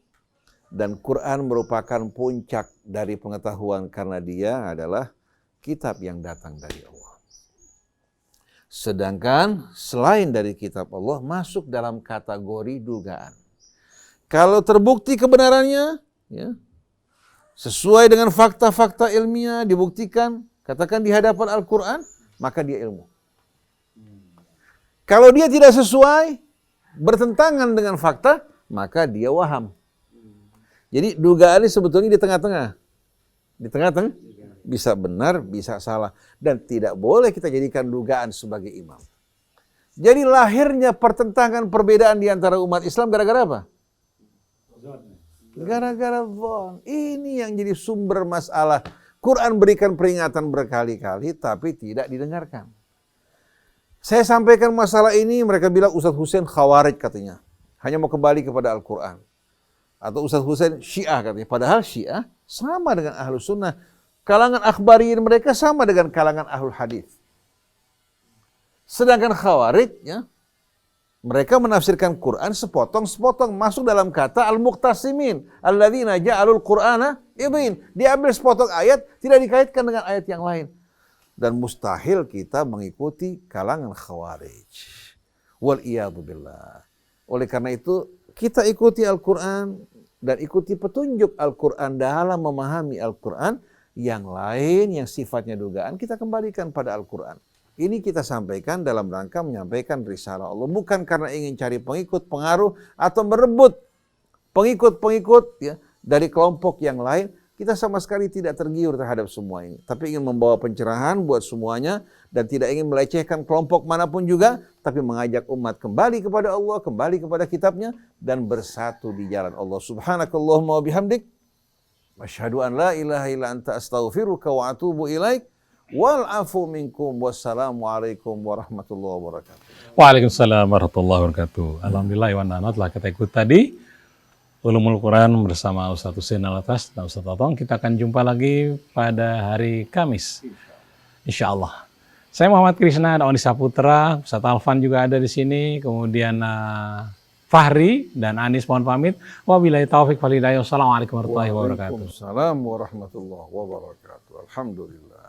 dan Quran merupakan puncak dari pengetahuan karena dia adalah kitab yang datang dari Allah. Sedangkan selain dari kitab Allah masuk dalam kategori dugaan. Kalau terbukti kebenarannya, ya, sesuai dengan fakta-fakta ilmiah, dibuktikan, katakan di hadapan Al-Quran, maka dia ilmu. Kalau dia tidak sesuai, bertentangan dengan fakta, maka dia waham. Jadi dugaan ini sebetulnya di tengah-tengah. Di tengah-tengah, bisa benar, bisa salah. Dan tidak boleh kita jadikan dugaan sebagai imam. Jadi lahirnya pertentangan perbedaan di antara umat Islam gara-gara apa? Gara-gara dhon. Ini yang jadi sumber masalah. Quran berikan peringatan berkali-kali tapi tidak didengarkan. Saya sampaikan masalah ini, mereka bilang Ustadz Husain Khawarij katanya. Hanya mau kembali kepada Al-Quran. Atau Ustadz Husain Syiah katanya. Padahal Syiah sama dengan Ahlus Sunnah. Kalangan akhbariyin mereka sama dengan kalangan Ahlul Hadis. Sedangkan Khawarij, ya, mereka menafsirkan Quran sepotong-sepotong, masuk dalam kata al-muqtasimin, alladzina ja'alul Qur'ana idhin. Diambil sepotong ayat, tidak dikaitkan dengan ayat yang lain. Dan mustahil kita mengikuti kalangan Khawarij. Wal iyadu billah. Oleh karena itu, kita ikuti Al-Quran dan ikuti petunjuk Al-Quran dalam memahami Al-Quran. Yang lain, yang sifatnya dugaan, kita kembalikan pada Al-Quran. Ini kita sampaikan dalam rangka menyampaikan risalah Allah. Bukan karena ingin cari pengikut, pengaruh, atau merebut pengikut-pengikut, ya, dari kelompok yang lain. Kita sama sekali tidak tergiur terhadap semua ini. Tapi ingin membawa pencerahan buat semuanya. Dan tidak ingin melecehkan kelompok manapun juga. Tapi mengajak umat kembali kepada Allah, kembali kepada kitabnya. Dan bersatu di jalan Allah. Subhanakallahumma wa bihamdik. Asyhadu an la ilaha illa anta astaghfiruka wa atubu ilaik. Wal'afu minkum, wassalamualaikum warahmatullahi wabarakatuh. Waalaikumsalam warahmatullahi wabarakatuh. Alhamdulillah, Iwan Nana telah kita ikut tadi Ulumul Quran bersama Ustadz Husain Alatas dan Ustadz Otong. Kita akan jumpa lagi pada hari Kamis, insya Allah. Saya Muhammad Krishna, Dawani Saputra, Ustadz Alfan juga ada di sini, kemudian Fahri dan Anis mohon pamit. Wabillahi taufiq wal hidayah. Wassalamualaikum warahmatullahi wabarakatuh. Waalaikumsalam warahmatullahi wabarakatuh. Alhamdulillah.